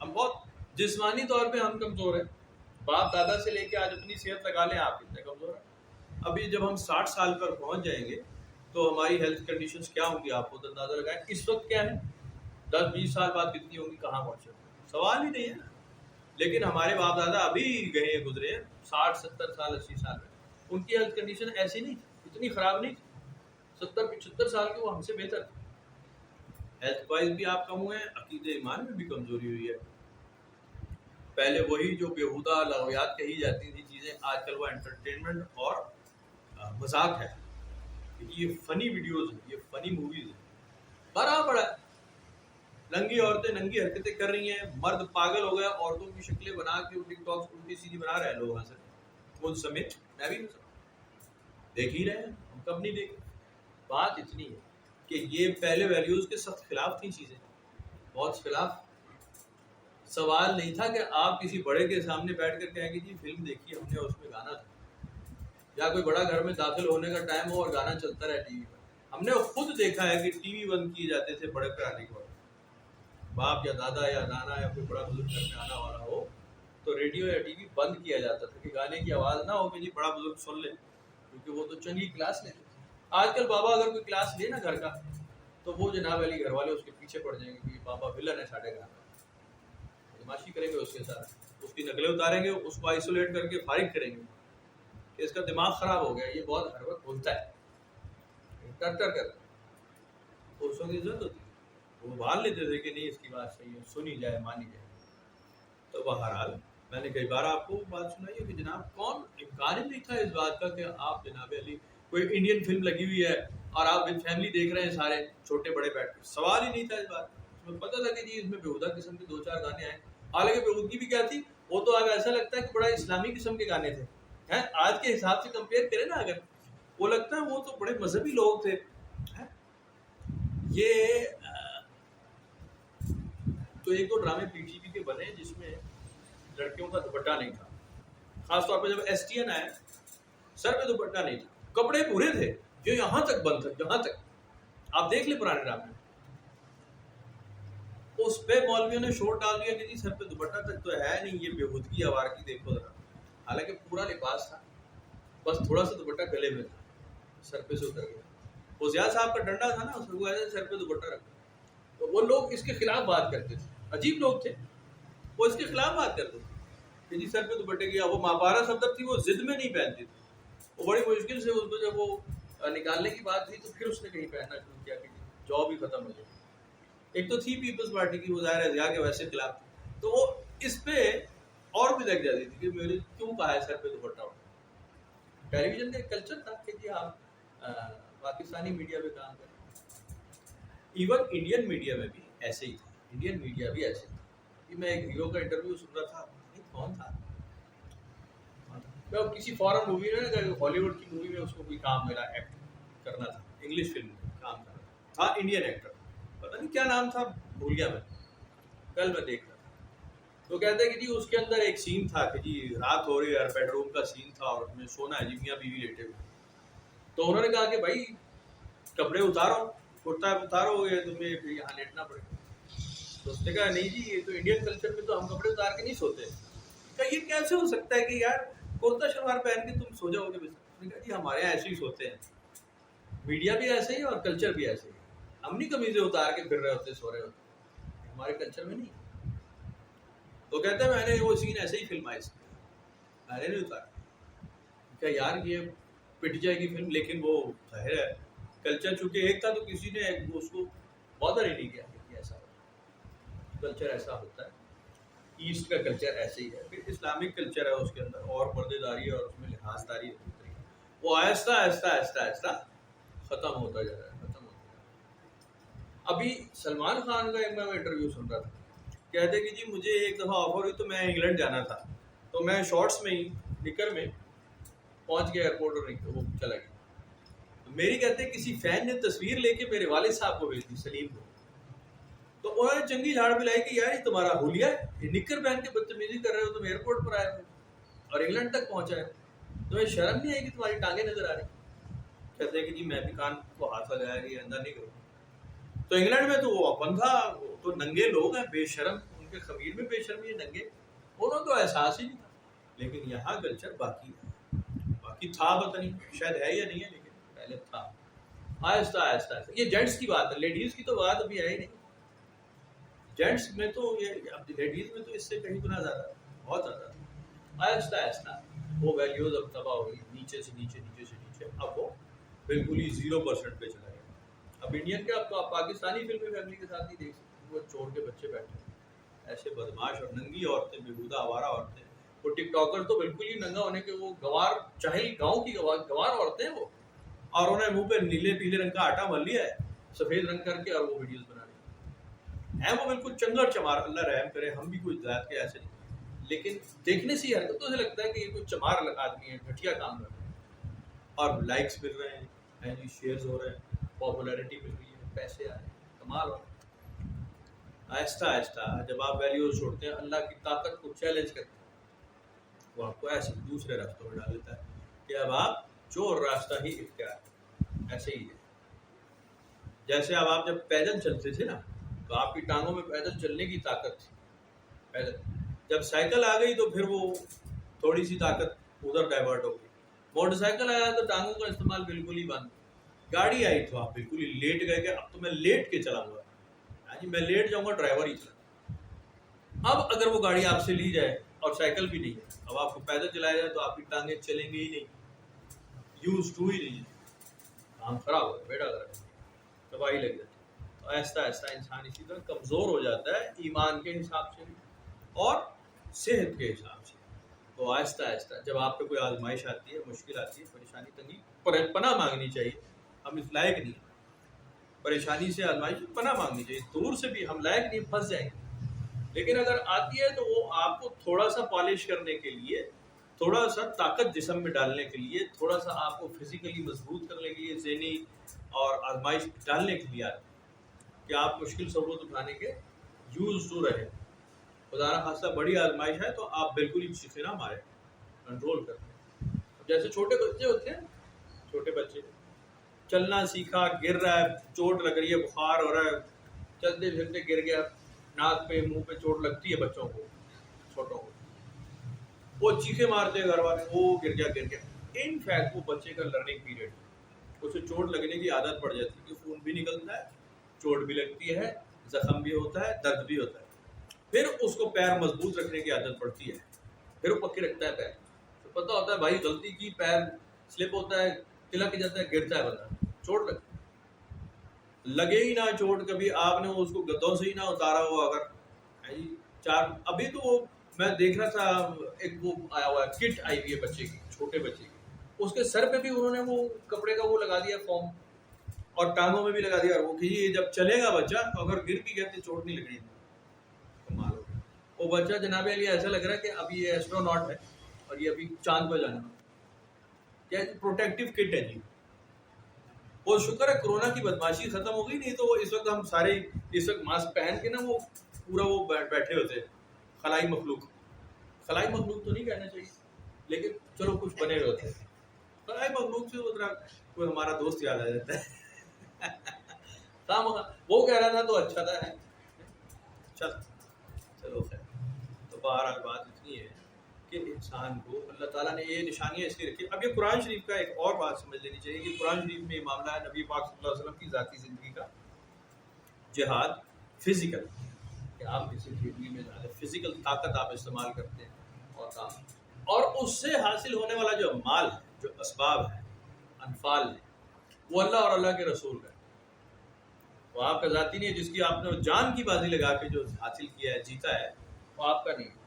ہم بہت جسمانی طور پہ ہم کمزور ہیں، باپ دادا سے لے کے آج اپنی صحت لگا لیں آپ کتنے کمزور ہیں۔ ابھی جب ہم 60 سال پر پہنچ جائیں گے تو ہماری ہیلتھ کنڈیشنز کیا ہوں گی آپ خود اندازہ لگائیں۔ اس وقت کیا ہے، 10-20 سال بعد کتنی ہوں گی، کہاں پہنچے، سوال ہی نہیں ہے نا۔ لیکن ہمارے باپ دادا ابھی گئے گزرے 60-70 سال 80 سال میں، ان کی ہیلتھ کنڈیشن ایسی نہیں تھی، اتنی خراب نہیں تھی، 70-75 سال کے وہ ہم سے بہتر تھے۔ ہیلتھ وائز بھی آپ کم ہوئے ہیں، عقیدہ ایمان میں بھی کمزوری ہوئی ہے۔ پہلے وہی جو بیہودہ لغویات کہی جاتی تھی چیزیں، آج کل وہ انٹرٹینمنٹ اور مذاق ہے، یہ فنی ویڈیوز ہیں، یہ فنی موویز ہیں، بڑا بڑا ننگی عورتیں ننگی حرکتیں کر رہی ہیں، مرد پاگل ہو گئے، عورتوں کی شکلیں بنا کے ٹک ٹاک الٹی سیدھی بنا رہے ہیں لوگ، حاصل خود سمیت میں بھی دیکھ ہی رہے ہیں، ہم کب نہیں دیکھے۔ بات اتنی ہے کہ یہ پہلے ویلیوز کے سخت خلاف تھیں چیزیں، بہت خلاف، سوال نہیں تھا کہ آپ کسی بڑے کے سامنے بیٹھ کر کہیں کہ جی فلم دیکھی ہم نے اس میں گانا تھا، یا کوئی بڑا گھر میں داخل ہونے کا ٹائم ہو اور گانا چلتا رہے ٹی وی پر۔ ہم نے خود دیکھا ہے کہ ٹی وی بند کیے جاتے تھے بڑے پہ آنے کے بعد، باپ یا دادا یا نانا یا کوئی بڑا بزرگ گھر میں آنا والا ہو تو ریڈیو یا ٹی وی بند کیا جاتا تھا کہ گانے کی آواز نہ ہو کہ جی بڑا بزرگ سن لے، کیونکہ وہ تو چنگی کلاس لیتے تھے۔ آج کل بابا اگر کوئی کلاس لے نا گھر کا تو وہ جناب علی گھر والے اس کے پیچھے پڑ جائیں گے کہ بابا ولن ہے ساڑھے گھر، بدماشی کریں گے اس کے ساتھ، اس کی نقلیں اتاریں گے، اس کو آئسولیٹ کر کے فارغ کریں گے کہ اس کا دماغ خراب ہو گیا، یہ بہت ہر وقت بولتا ہے ٹر ٹر کر۔ پرسوں کی عزت ہوتی ہے، وہ بھال لیتے تھے کہ نہیں اس کی بات صحیح ہے، سنی جائے مانی جائے۔ تو بہرحال میں نے کئی بار آپ کو بات سنائی ہے کہ جناب کون امکان ہی نہیں تھا اس بات کا کہ آپ جناب علی کوئی انڈین فلم لگی ہوئی ہے اور آپ ود فیملی دیکھ رہے ہیں سارے چھوٹے بڑے بیٹھ کے، سوال ہی نہیں تھا اس بات کا۔ اس میں پتہ تھا کہ جی اس میں بےہودہ قسم کے دو چار گانے آئے، حالانکہ بےہودگی بھی کیا تھی، وہ تو اب ایسا لگتا ہے کہ بڑا اسلامی قسم کے گانے تھے ہیں، آج کے حساب سے کمپیئر کریں نا اگر، وہ لگتا ہے وہ تو بڑے مذہبی لوگ تھے۔ یہ تو ایک دو ڈرامے پی ٹی وی کے بنے جس میں لڑکیوں کا دوپٹہ نہیں تھا، خاص طور پہ جب ایس ٹی این آیا سر پہ دوپٹہ نہیں تھا، کپڑے پورے تھے جو یہاں تک بند تھے، یہاں تک آپ دیکھ لیں پرانے ڈرامے، اس پہ مولویوں نے شور ڈال دیا کہ جی سر پہ دوپٹہ تک تو ہے نہیں، یہ بےہودگی آوارگی دیکھو ذرا، حالانکہ پورا لباس تھا، بس تھوڑا سا دوپٹہ گلے میں تھا، سر پہ سے اتر گیا۔ وہ زیاد صاحب کا ڈنڈا تھا نا، اس کو ایسے سر پہ دوپٹہ رکھا، تو وہ لوگ اس کے خلاف بات کرتے تھے، عجیب لوگ تھے، وہ اس کے خلاف بات کرتے تھے کہ جی سر پہ دوپٹے کی، وہ ماپارا صدر تھی، وہ ضد میں نہیں پہنتی تھی، وہ بڑی مشکل سے اس کو جب وہ نکالنے کی بات تھی تو پھر اس نے کہیں پہننا شروع کیا کہ جاب ہی ختم ہو جائے۔ ایک تو تھی پیپلز پارٹی کی، وہ ظاہر ہے ضیاء کے ویسے خلاف تھی، تو وہ اس پہ اور بھی لگ جاتی تھی کہ میرے کیوں کہا ہے سر پہ دوپٹہ اٹھا۔ ٹیلی ویژن کا ایک کلچر تھا کہ جی آپ پاکستانی میڈیا پہ کام کریں، ایون انڈین میڈیا میں بھی ایسے ہی تھا، انڈین میڈیا بھی ایسے تھا۔ میں ایک ہیرو کا انٹرویو سن رہا تھا، کون تھا، کسی فارن مووی میں، ہالی ووڈ کی مووی میں اس کو کوئی کام میرا ایکٹ کرنا تھا، انگلش فلم میں کام کرنا تھا، انڈین ایکٹر، پتہ نہیں کیا نام تھا، بھول گیا میں، کل میں دیکھ رہا تھا۔ تو کہتے ہیں کہ جی اس کے اندر ایک سین تھا کہ جی رات ہو رہی ہے، بیڈ روم کا سین تھا اور اس میں سونا ہے جی، میاں بیوی لیٹے ہوئے، تو انہوں نے کہا کہ بھائی کپڑے اتارو، کرتا اتارو، یہ تمہیں پھر یہاں لیٹنا پڑے گا۔ تو اس نے کہا نہیں جی یہ تو انڈین کلچر میں تو ہم کپڑے اتار کے نہیں سوتے۔ کہ یہ کیسے ہو سکتا ہے کہ یار کرتا شلوار پہن کے تم سو جاؤ گے؟ اس نے کہا جی ہمارے یہاں ایسے ہی سوتے ہیں، میڈیا بھی ایسے ہی اور کلچر بھی ایسے ہی، ہم نہیں قمیضیں اتار کے پھر رہے ہوتے سو رہے ہوتے، ہمارے کلچر میں نہیں۔ تو کہتے ہیں میں نے وہ سین ایسے ہی فلمائز کیا، میں نے نہیں اتارا۔ کیا یار یہ پٹ جائے گی فلم، لیکن وہ ظاہر ہے کلچر چونکہ ایک تھا تو کسی نے اس کو بادر ہی نہیں کیا کہ ایسا کلچر ایسا ہوتا ہے، ایسٹ کا کلچر ایسے ہی ہے، پھر اسلامک کلچر ہے اس کے اندر اور پردے داری اور اس میں لحاظ داری، وہ آہستہ آہستہ آہستہ آہستہ ختم ہوتا جا رہا ہے، ختم ہوتا جا رہا ہے۔ ابھی سلمان خان کا ایک میں انٹرویو سن رہا تھا، کہتے کہ جی مجھے ایک دفعہ آفر ہوئی تو میں انگلینڈ جانا تھا، تو میں شارٹس میں ہی نکر میں پہنچ گیا ایئرپورٹ اور وہ چلا گیا۔ میری کہتے ہیں کسی فین نے تصویر لے کے میرے والد صاحب کو بھیج دی، سلیم کو، تو انہوں نے چنگی جھاڑ پلائی کہ یار یہ تمہارا حلیہ ہے، یہ نکر پہن کے بدتمیزی کر رہے ہو، تم ایئرپورٹ پر آئے ہو اور انگلینڈ تک پہنچا ہے، تمہیں شرم نہیں آئی کہ تمہاری ٹانگیں نظر آ رہی؟ کہتے ہیں کہ جی میں بھی کان کو ہاتھ لگایا کہ اندر نہیں کروں۔ تو انگلینڈ میں تو وہ بندھا تو ننگے لوگ ہیں، بے شرم، ان کے خمیر میں بے شرمی ہے، ننگے، انہوں تو احساس ہی نہیں تھا۔ لیکن یہاں کلچر باقی ہے، باقی تھا، پتہ نہیں شاید ہے یا نہیں ہے، لیکن پہلے تھا، آہستہ آہستہ آہستہ۔ یہ جینٹس کی بات ہے، لیڈیز کی تو بات ابھی ہے ہی نہیں۔ جینٹس میں تو یہ، اب لیڈیز میں تو اس سے کہیں گنا زیادہ، بہت زیادہ آہستہ آہستہ وہ ویلیوز اب تباہ ہو گئی، نیچے سے نیچے، نیچے سے نیچے، اب وہ بالکل ہی 0% پہ چلا گیا۔ اب انڈین کے، اب تو آپ پاکستانی فلمیں فیملی کے ساتھ نہیں دیکھ سکتے، وہ چھوڑ کے بچے بیٹھے ہیں، ایسے بدماش اور ننگی عورتیں، بےہودہ آوارہ عورتیں، وہ ٹک ٹاکر تو بالکل ہی ننگا ہونے کے، وہ گوار چاہل گاؤں کی گوار عورتیں ہیں وہ، اور انہیں منہ پہ نیلے پیلے رنگ کا آٹا مل لیا ہے سفید رنگ کر کے، اور وہ ویڈیوز بنا رہی ہیں، وہ بالکل چنگڑ چمار، اللہ رحم کرے، ہم بھی کوئی ذات کے ایسے نہیں، لیکن دیکھنے سے حرکتوں سے لگتا ہے کہ یہ کوئی چمار آدمی ہے، گھٹیا کام کر رہے ہیں، اور لائکس مل رہے ہیں، شیئرز ہو رہے ہیں، پاپولیرٹی مل رہی ہے، پیسے آ رہے ہیں، کمال ہو رہا ہے۔ آہستہ آہستہ جب آپ ویلیوز چھوڑتے ہیں، اللہ کی طاقت کو چیلنج کرتے ہیں، وہ آپ کو ایسے دوسرے راستوں میں ڈال دیتا ہے کہ اب آپ جو راستہ ہی اختیار کریں۔ ایسے ہی ہے جیسے اب آپ جب پیدل چلتے تھے نا، تو آپ کی ٹانگوں میں پیدل چلنے کی طاقت تھی پیدل، جب سائیکل آ گئی تو پھر وہ تھوڑی سی طاقت ادھر ڈائیورٹ ہو گئی، موٹر سائیکل آیا تو ٹانگوں کا استعمال بالکل ہی بند، گاڑی آئی تو آپ بالکل ہی لیٹ گئے کہ اب تو میں لیٹ کے چلاؤں گا، ہاں جی میں لیٹ جاؤں گا، ڈرائیور ہی چلا۔ اب اگر وہ گاڑی آپ سے لی جائے اور سائیکل بھی نہیں ہے، اب آپ کو پیدل چلایا جائے تو آپ کی ٹانگیں چلیں گی ہی نہیں، یوز ٹو ہی نہیں ہے، کام خراب ہو گیا بیٹا، تباہی لگ جاتی ہے۔ تو آہستہ آہستہ انسان اسی طرح کمزور ہو جاتا ہے، ایمان کے حساب سے بھی اور صحت کے حساب سے۔ تو آہستہ آہستہ جب آپ پہ کوئی آزمائش آتی ہے، مشکل آتی ہے، پریشانی تنگی، پناہ مانگنی چاہیے، ہم اس لائق نہیں، پریشانی سے آزمائش پناہ مانگنی چاہیے، دور سے بھی ہم لائق نہیں، پھنس جائیں گے، لیکن اگر آتی ہے تو وہ آپ کو تھوڑا سا پالش کرنے کے لیے، تھوڑا سا طاقت جسم میں ڈالنے کے لیے، تھوڑا سا آپ کو فزیکلی مضبوط کرنے کے لیے، ذہنی اور آزمائش ڈالنے کے لیے آتی ہے کہ آپ مشکل صعوبت اٹھانے کے یوز ٹو رہے، خدا نہ خاصہ بڑی آزمائش ہے تو آپ بالکل ہی چیخے نہ مارے، کنٹرول کرتے ہیں۔ جیسے چھوٹے بچے ہوتے ہیں، چھوٹے بچے چلنا سیکھا، گر رہا ہے، چوٹ لگ رہی ہے، بخار ہو رہا ہے، چلتے پھرتے گر گیا، ناک پہ منہ پہ چوٹ لگتی ہے بچوں کو، چھوٹوں کو، وہ چیخے مارتے ہیں گھر والے، وہ گر گیا۔ ان فیکٹ وہ بچے کا لرننگ پیریڈ، اسے چوٹ لگنے کی عادت پڑ جاتی ہے کہ خون بھی نکلتا ہے، چوٹ بھی لگتی ہے، زخم بھی ہوتا ہے، درد بھی ہوتا ہے، پھر اس کو پیر مضبوط رکھنے کی عادت پڑتی ہے، پھر وہ پکے رکھتا ہے پیر، تو پتہ ہوتا ہے بھائی غلطی کی، پیر سلپ ہوتا ہے، تلک جاتا ہے، گرتا ہے بندہ، چوٹ لگے ہی نہ چوٹ، کبھی آپ نے اس کو گدوں سے ہی نہ اتارا ہو، اگر چار ابھی تو وہ میں دیکھ رہا تھا، ایک وہ آیا ہوا ہے کٹ آئی ہوئی ہے بچے کی، چھوٹے بچے کی، اس کے سر پہ بھی انہوں نے وہ کپڑے کا وہ لگا دیا فارم، اور ٹانگوں میں بھی لگا دیا، اور وہ کہ یہ جب چلے گا بچہ تو اگر گر بھی گیا تو چوٹ نہیں لگنی، کمال ہو گیا۔ وہ بچہ جناب علی ایسا لگ رہا ہے کہ ابھی یہ ایسٹروناٹ ہے اور یہ ابھی چاند پہ جانا کیا پروٹیکٹیو کٹ ہے جی۔ اور شکر ہے کرونا کی بدماشی ختم ہو گئی، نہیں تو اس وقت ہم سارے اس وقت ماسک پہن کے نا وہ پورا وہ بیٹھے ہوتے، خلائی مخلوق تو نہیں کہنا چاہیے، لیکن چلو کچھ بنے ہوئے ہوتے، خلائی مخلوق سے کوئی ہمارا دوست یاد آ جاتا ہے وہ کہہ رہا تھا تو اچھا تھا، چلو خیر۔ تو بہرحال بات اتنی ہے کہ انسان کو اللہ تعالیٰ نے یہ نشانیاں اس لیے رکھی۔ اب یہ قرآن شریف کا ایک اور بات سمجھ لینی چاہیے کہ قرآن شریف میں یہ معاملہ ہے نبی پاک صلی اللہ علیہ وسلم کی ذاتی زندگی کا، جہاد فزیکل، کہ آپ کسی زندگی میں زیادہ فزیکل طاقت آپ استعمال کرتے ہیں اور کام، اور اس سے حاصل ہونے والا جو مال ہے، جو اسباب ہے، انفال ہے، وہ اللہ اور اللہ کے رسول کا ہے، وہ آپ کا ذاتی نہیں ہے، جس کی آپ نے جان کی بازی لگا کے جو حاصل کیا ہے، جیتا ہے، وہ آپ کا نہیں ہے۔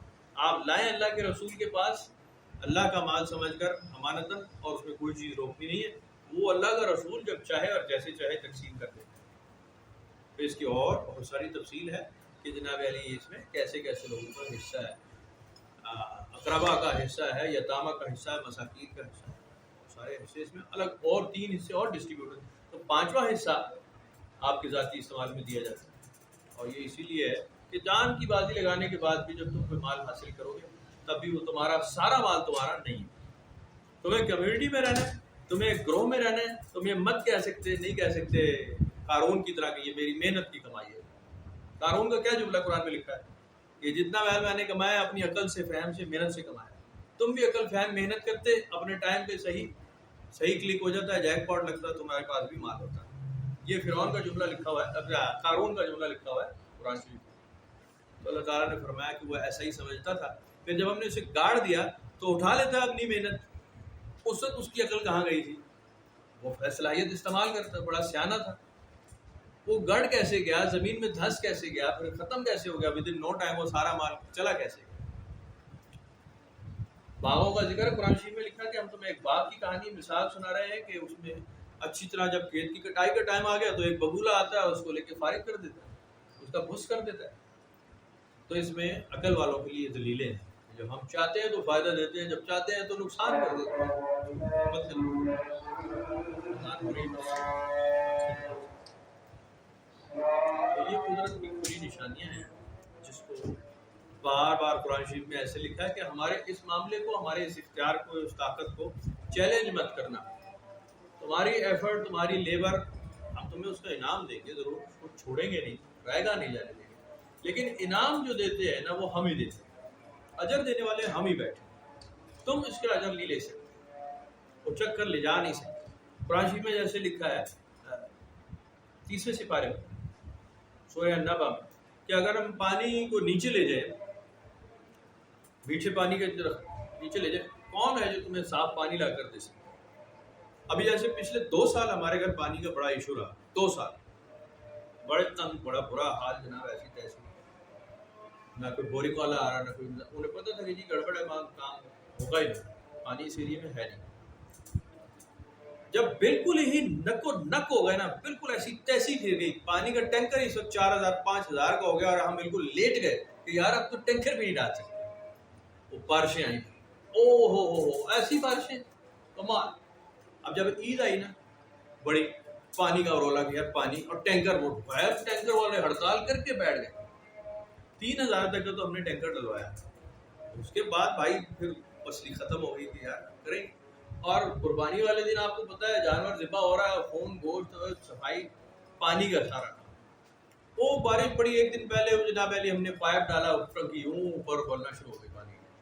آپ لائیں اللہ کے رسول کے پاس اللہ کا مال سمجھ کر امانتاً، اور اس میں کوئی چیز روکنی نہیں ہے، وہ اللہ کا رسول جب چاہے اور جیسے چاہے تقسیم کر دیتے ہیں۔ تو اس کی اور بہت ساری تفصیل ہے کہ جناب علی اس میں کیسے کیسے لوگوں کا حصہ ہے، اقربا کا حصہ ہے، یتامہ کا حصہ ہے، مساکین کا حصہ ہے، سارے حصے اس میں الگ، اور 3 حصے اور ڈسٹریبیوٹر، تو 5واں حصہ آپ کے ذاتی استعمال میں دیا جاتا ہے، اور یہ اسی لیے ہے کہ جان کی بازی لگانے کے بعد بھی جب تم کوئی مال حاصل کرو گے تب بھی وہ تمہارا سارا مال تمہارا نہیں ہے، تمہیں کمیونٹی میں رہنا ہے، تمہیں ایک گروہ میں رہنا ہے، تم یہ مت کہہ سکتے، نہیں کہہ سکتے قارون کی طرح کہ یہ میری محنت کی کمائی ہے۔ قارون کا کیا جملہ قرآن میں لکھا ہے کہ جتنا مال میں نے کمایا اپنی عقل سے، فہم سے، محنت سے کمایا، تم بھی عقل فہم محنت کرتے، اپنے ٹائم پہ صحیح کلک ہو جاتا ہے، جیک پاٹ لگتا ہے، تمہارے پاس بھی مال ہوتا ہے۔ یہ فرعون کا جملہ لکھا ہوا ہے، قارون کا جملہ لکھا ہوا ہے قرآن شریف میں۔ تو اللہ تعالیٰ نے فرمایا کہ وہ ایسا ہی سمجھتا تھا، پھر جب ہم نے اسے گاڑ دیا تو اٹھا لیتا اپنی محنت، اس وقت اس کی عقل کہاں گئی تھی، وہ صلاحیت استعمال کرتا، بڑا سیانہ تھا، وہ گڑ کیسے گیا، زمین میں دھس کیسے گیا، پھر ختم کیسے ہو گیا، ودن نو ٹائم وہ سارا مال چلا کیسے گیا۔ باغوں کا ذکر قرآن شریف میں لکھا کہ ہم تمہیں ایک باغ کی کہانی مثال سنا رہے ہیں کہ اس میں اچھی طرح جب کھیت کی کٹائی کا ٹائم آ گیا تو ایک بگولا آتا ہے، اس کو لے کے فارغ کر دیتا ہے، اس کا بھس کر دیتا ہے۔ تو اس میں عقل والوں کے لیے دلیلیں ہیں، جب ہم چاہتے ہیں تو فائدہ دیتے ہیں، جب چاہتے ہیں تو نقصان کر دیتے ہیں۔ تو یہ قدرت کی کھلی نشانیاں ہیں جس کو بار بار قرآن شریف میں ایسے لکھا ہے کہ ہمارے اس معاملے کو، ہمارے اس اختیار کو، اس طاقت کو چیلنج مت کرنا. تمہاری ایفرٹ، تمہاری لیبر، ہم تمہیں اس کا انعام دیں گے ضرور، اس کو چھوڑیں گے نہیں، رائے گا نہیں جانے دیں گے، لیکن انعام جو دیتے ہیں نا وہ ہم ہی دیتے ہیں، اجر دینے والے ہم ہی بیٹھے. تم اس کا اجر نہیں لے سکتے، اچک کر لے جا نہیں سکتے. قرآن شریف میں جیسے لکھا ہے 30ویں سپارے میں سورہ النبا میں کہ اگر ہم پانی کو نیچے لے جائیں، میٹھے پانی کی طرف نیچے لے جائیں، کون ہے جو تمہیں صاف پانی لا کر دے سکے؟ ابھی جیسے پچھلے 2 سال ہمارے گھر پانی کا بڑا ایشو رہا، 2 سال بڑے تنگ، بڑا برا حال جناب، ایسی تیسی، نہ کوئی بورنگ والا آ رہا، نہ کوئی، انہیں پتا تھا کہ جی گڑبڑ ہے، کام ہوگا ہی نہیں، پانی اس ایریے میں ہے نہیں. جب بالکل ہی نک و نک ہو گئے نا، بالکل ایسی تیسی پھر گئی، پانی کا ٹینکر اس وقت 4000 5000 کا ہو گیا، اور ہم بالکل لیٹ گئے کہ یار اب تو ٹینکر بھی نہیں ڈال سکتے. وہ بارشیں آئیں، او ہو ایسی بارشیں کمال. اب جب عید آئی نا، بڑی پانی کا رولا گیا، پانی اور ٹینکر، وہ غیر ٹینکر والے ہڑتال کر کے بیٹھ گئے. 3000 تک کا تو ہم نے ٹینکر ڈلوایا. اس کے بعد بھائی پھر مچھلی ختم ہو گئی کہ یار کریں گے. اور قربانی والے دن آپ کو پتا ہے جانور ذبح ہو رہا ہے، خون گوشت صفائی، پانی کا سارا. وہ بارش پڑی ایک دن پہلے، وہ جناب علی ہم نے پائپ ڈالا ٹنکی یوں اوپر کھولنا شروع ہو گئی،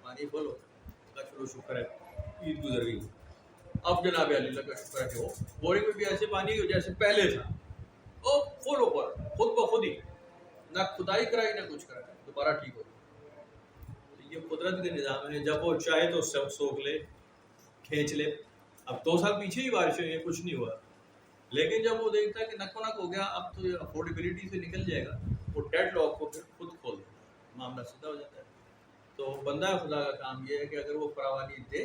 پانی فل ہو گیا. چلو شکر ہے عید گزر گئی. اب جناب علی اللہ کا شکر ہے کہ وہ بورنگ میں بھی ایسے پانی جیسے پہلے تھا، وہ فل اوپر خود بخود ہی، نہ کھدائی کرائی نہ کچھ کرائی، دوبارہ ٹھیک ہو گیا. یہ قدرت کے نظام ہے، جب وہ چاہے تو سب سوکھ لے، کھینچ لے. اب 2 سال پیچھے ہی بارشیں ہوئی ہیں، کچھ نہیں ہوا، لیکن جب وہ دیکھتا ہے کہ نک و نک ہو گیا، اب تو یہ افورڈیبلٹی سے نکل جائے گا، وہ ڈیڈ لاک کو پھر خود کھول دے، معاملہ سیدھا ہو جاتا ہے. تو بندہ خدا کا کام یہ ہے کہ اگر وہ فراوانی دے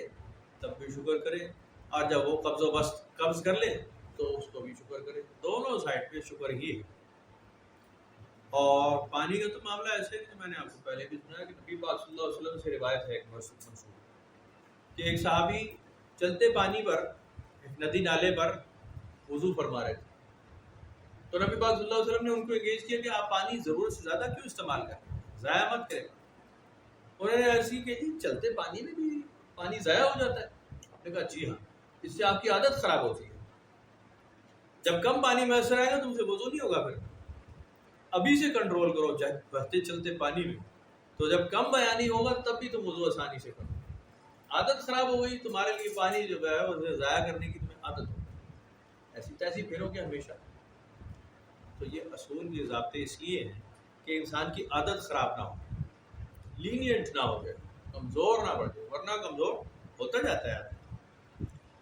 تب بھی شکر کرے، اور جب وہ قبض و بست قبض کر لے تو اس کو بھی شکر کرے. دونوں سائڈ پہ شکر ہی ہے. اور پانی کا تو معاملہ ایسے ہے کہ میں نے آپ کو پہلے بھی سنا کہ نبی پاک صلی اللہ علیہ وسلم سے روایت ہے ایک منصوب کہ ایک صحابی چلتے پانی پر، ایک ندی نالے پر وضو فرما رہے تھے. تو نبی پاک صلی اللہ علیہ وسلم نے ان کو انگیج کیا کہ آپ پانی ضرورت سے زیادہ کیوں استعمال کریں، ضائع مت کریں. انہوں نے ایسی کہ جی چلتے پانی میں بھی پانی ضائع ہو جاتا ہے. آپ نے کہا جی ہاں، اس سے آپ کی عادت خراب ہوتی ہے. جب کم پانی میسر آئے گا تم سے وضو نہیں ہوگا. پھر ابھی سے کنٹرول کرو، چاہے بہتے چلتے پانی میں، تو جب کم بیانی ہوگا تب بھی تم وضو آسانی سے کرو. عادت خراب ہو گئی تمہارے لیے، پانی جو ہے اسے ضائع کرنے کی تمہیں عادت ہو گئی، ایسی تیسی پھرو گے ہمیشہ. تو یہ اصول، یہ ضابطے اس لیے ہیں کہ انسان کی عادت خراب نہ ہو، لینینٹ نہ ہو جائے، کمزور نہ بڑھ جائے، ورنہ کمزور ہوتا جاتا ہے.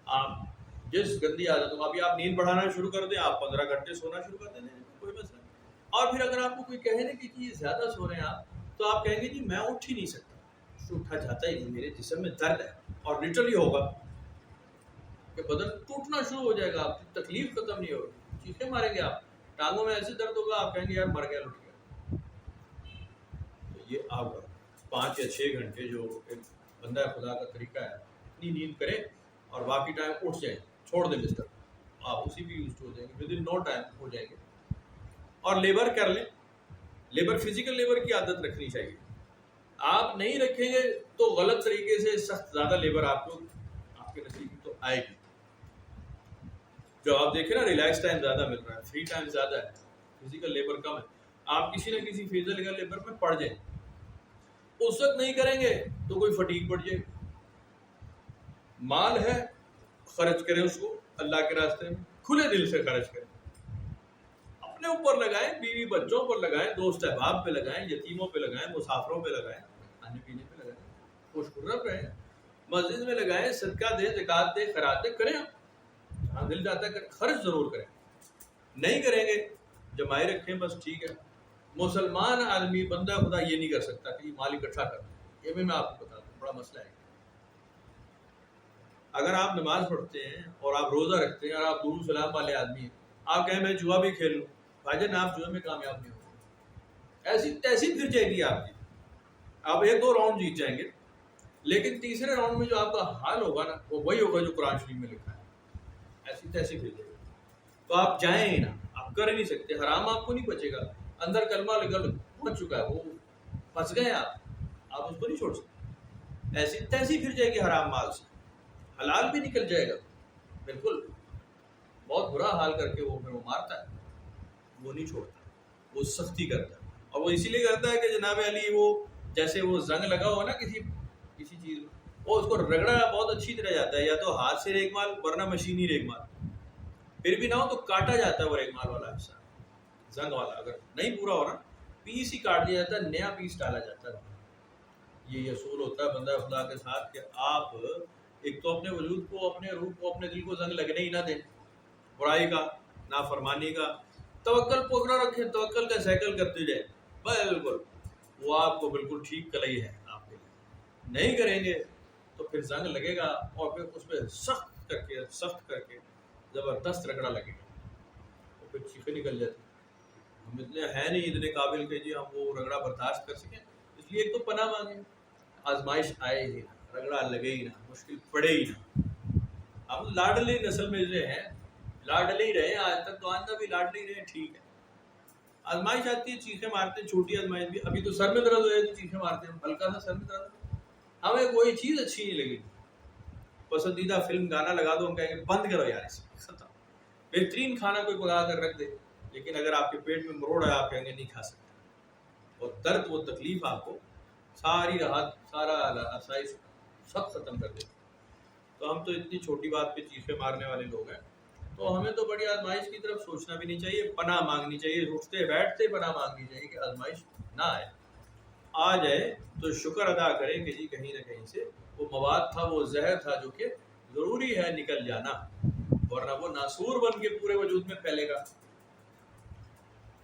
آپ جس گندی عادت ہو، ابھی آپ نیند بڑھانا شروع کر دیں، آپ 15 گھنٹے سونا شروع کر دیں، کوئی مسئلہ نہیں. اور پھر اگر آپ کو کوئی کہے نا کہ یہ زیادہ سو رہے ہیں آپ، تو آپ کہیں گے جی میں اٹھ ہی نہیں سکتا، اٹھا جاتا ہی نہیں، میرے جسم میں درد ہے. اور لٹرلی ہوگا کہ بدن ٹوٹنا شروع ہو جائے گا، آپ کی تکلیف ختم نہیں ہوگی، چیخیں ماریں گے آپ، ٹانگوں میں ایسے درد ہوگا، آپ کہیں گے یار مر گیا، لٹ گیا. تو یہ آپ 5 یا 6 گھنٹے جو ایک بندہ خدا کا طریقہ ہے، اتنی نیند کریں اور باقی ٹائم اٹھ جائیں، چھوڑ دیں بستر، آپ اسی بھی یوز ہو جائیں گے، ود ان نو ٹائم ہو جائیں گے. اور لیبر کر لیں، لیبر فزیکل لیبر کی عادت رکھنی چاہیے. آپ نہیں رکھیں گے تو غلط طریقے سے سخت زیادہ لیبر آپ کو، آپ کے نصیب میں تو آئے گی. جو آپ دیکھیں نا ریلیکس ٹائم زیادہ مل رہا ہے، فری ٹائم زیادہ ہے، فزیکل لیبر کم ہے. آپ کسی نہ کسی فزیکل لیبر میں پڑ جائیں، اس وقت نہیں کریں گے تو کوئی فٹیگ پڑ جائے. مال ہے خرچ کریں اس کو اللہ کے راستے میں، کھلے دل سے خرچ کریں، اپنے اوپر لگائیں، بیوی بچوں پر لگائیں، دوست احباب پہ لگائیں، یتیموں پہ لگائیں، مسافروں پہ لگائیں، کھانے پینے پہ لگائیں، خوش خرم رہیں، مسجد میں لگائیں، صدقہ دیں، زکات دیں، خیرات دیں، کریں. جہاں دل جاتا ہے خرچ ضرور کریں. نہیں کریں گے جمائی رکھیں بس، ٹھیک ہے. مسلمان آدمی بندہ خدا یہ نہیں کر سکتا کہ مال اکٹھا کر، یہ بھی میں آپ کو بتا دوں بڑا مسئلہ ہے. اگر آپ نماز پڑھتے ہیں اور آپ روزہ رکھتے ہیں اور آپ دور سلام والے آدمی ہیں، آپ کہیں میں جوا بھی کھیل لوں، بھائی جان آپ جوئے میں کامیاب نہیں ہوں گے، ایسی تیسی پھر جائے گی آپ کی. آپ 1-2 راؤنڈ جیت جائیں گے، لیکن تیسرے راؤنڈ میں جو آپ کا حال ہوگا نا، وہ وہی ہوگا جو قرآن شریف میں لکھا ہے، ایسی تیسی پھر جائے گی. تو آپ جائیں ہی نا، آپ آپ کر ہی نہیں سکتے، حرام آپ کو نہیں بچے گا، اندر کلمہ لگل پہنچ چکا ہے، وہ پھنس گئے آپ اس کو نہیں چھوڑ سکتے، ایسی تیسی پھر جائے گی حرام مال سے، حلال بھی نکل جائے گا، بالکل بہت برا حال کر کے وہ پھر وہ مارتا ہے، وہ نہیں چھوڑتا، وہ سختی کرتا ہے، اور وہ اسی لیے کرتا ہے کہ جناب علی وہ جیسے وہ زنگ لگا ہوا نا کسی چیز میں، وہ اس کو رگڑا بہت اچھی طرح جاتا ہے، یا تو ہاتھ سے ریگ مال ورنہ مشینی ریگ مال، پھر بھی نہ ہو تو کاٹا جاتا ہے وہ ریگ مال والا حصہ، زنگ والا اگر نہیں پورا ہو رہا پیس ہی کاٹ دیا جاتا ہے، نیا پیس ڈالا جاتا ہے۔ یہ اصول ہوتا ہے بندہ خدا کے ساتھ کہ آپ ایک تو اپنے وجود کو، اپنے روح کو، اپنے دل کو زنگ لگنے ہی نہ دیں، برائی کا، نافرمانی کا، توکل پکڑا رکھیں، توکل کا سائیکل کرتے جائیں، بالکل وہ آپ کو بالکل ٹھیک کلئی ہے آپ کے لیے، نہیں کریں گے تو پھر زنگ لگے گا، اور پھر اس پہ سخت کر کے زبردست رگڑا لگے گا، اور پھر چیخیں نکل جاتی، ہم اتنے ہیں نہیں اتنے قابل کہ جی ہم وہ رگڑا برداشت کر سکیں، اس لیے ایک تو پناہ مانگیں، آزمائش آئے ہی نہ، رگڑا لگے ہی نہ، مشکل پڑے ہی نہ، ہم لاڈلی نسل میں سے ہیں، لاڈلے ہی رہے آج تک، تو آئندہ بھی لاڈلے ہی رہے، ٹھیک ہے، آزمائش آتی ہے چیخیں مارتے ہیں، چھوٹی آزمائش بھی، ابھی تو سر میں درد ہوئے تو چیخیں مارتے ہیں، ہلکا سا سر میں درد، ہمیں کوئی چیز اچھی نہیں لگی، پسندیدہ فلم گانا لگا دو، ہم کہیں گے بند کرو یار اسے، ختم، بہترین کھانا کوئی پکا کر رکھ دے، لیکن اگر آپ کے پیٹ میں مروڑ ہے آپ کہیں گے نہیں کھا سکتے، اور درد وہ تکلیف آپ کو ساری راحت، سارا آسائش سب ختم کر دیتے، تو ہم تو اتنی چھوٹی بات پہ چیخیں مارنے والے لوگ ہیں، تو ہمیں تو بڑی آزمائش کی طرف سوچنا بھی نہیں چاہیے، پناہ مانگنی چاہیے، اٹھتے بیٹھتے پناہ مانگنی چاہیے کہ آزمائش نہ آئے، آ جائے تو شکر ادا کریں کہ جی کہیں نہ کہیں سے وہ مواد تھا، وہ زہر تھا جو کہ ضروری ہے نکل جانا، ورنہ وہ ناسور بن کے پورے وجود میں پھیلے گا۔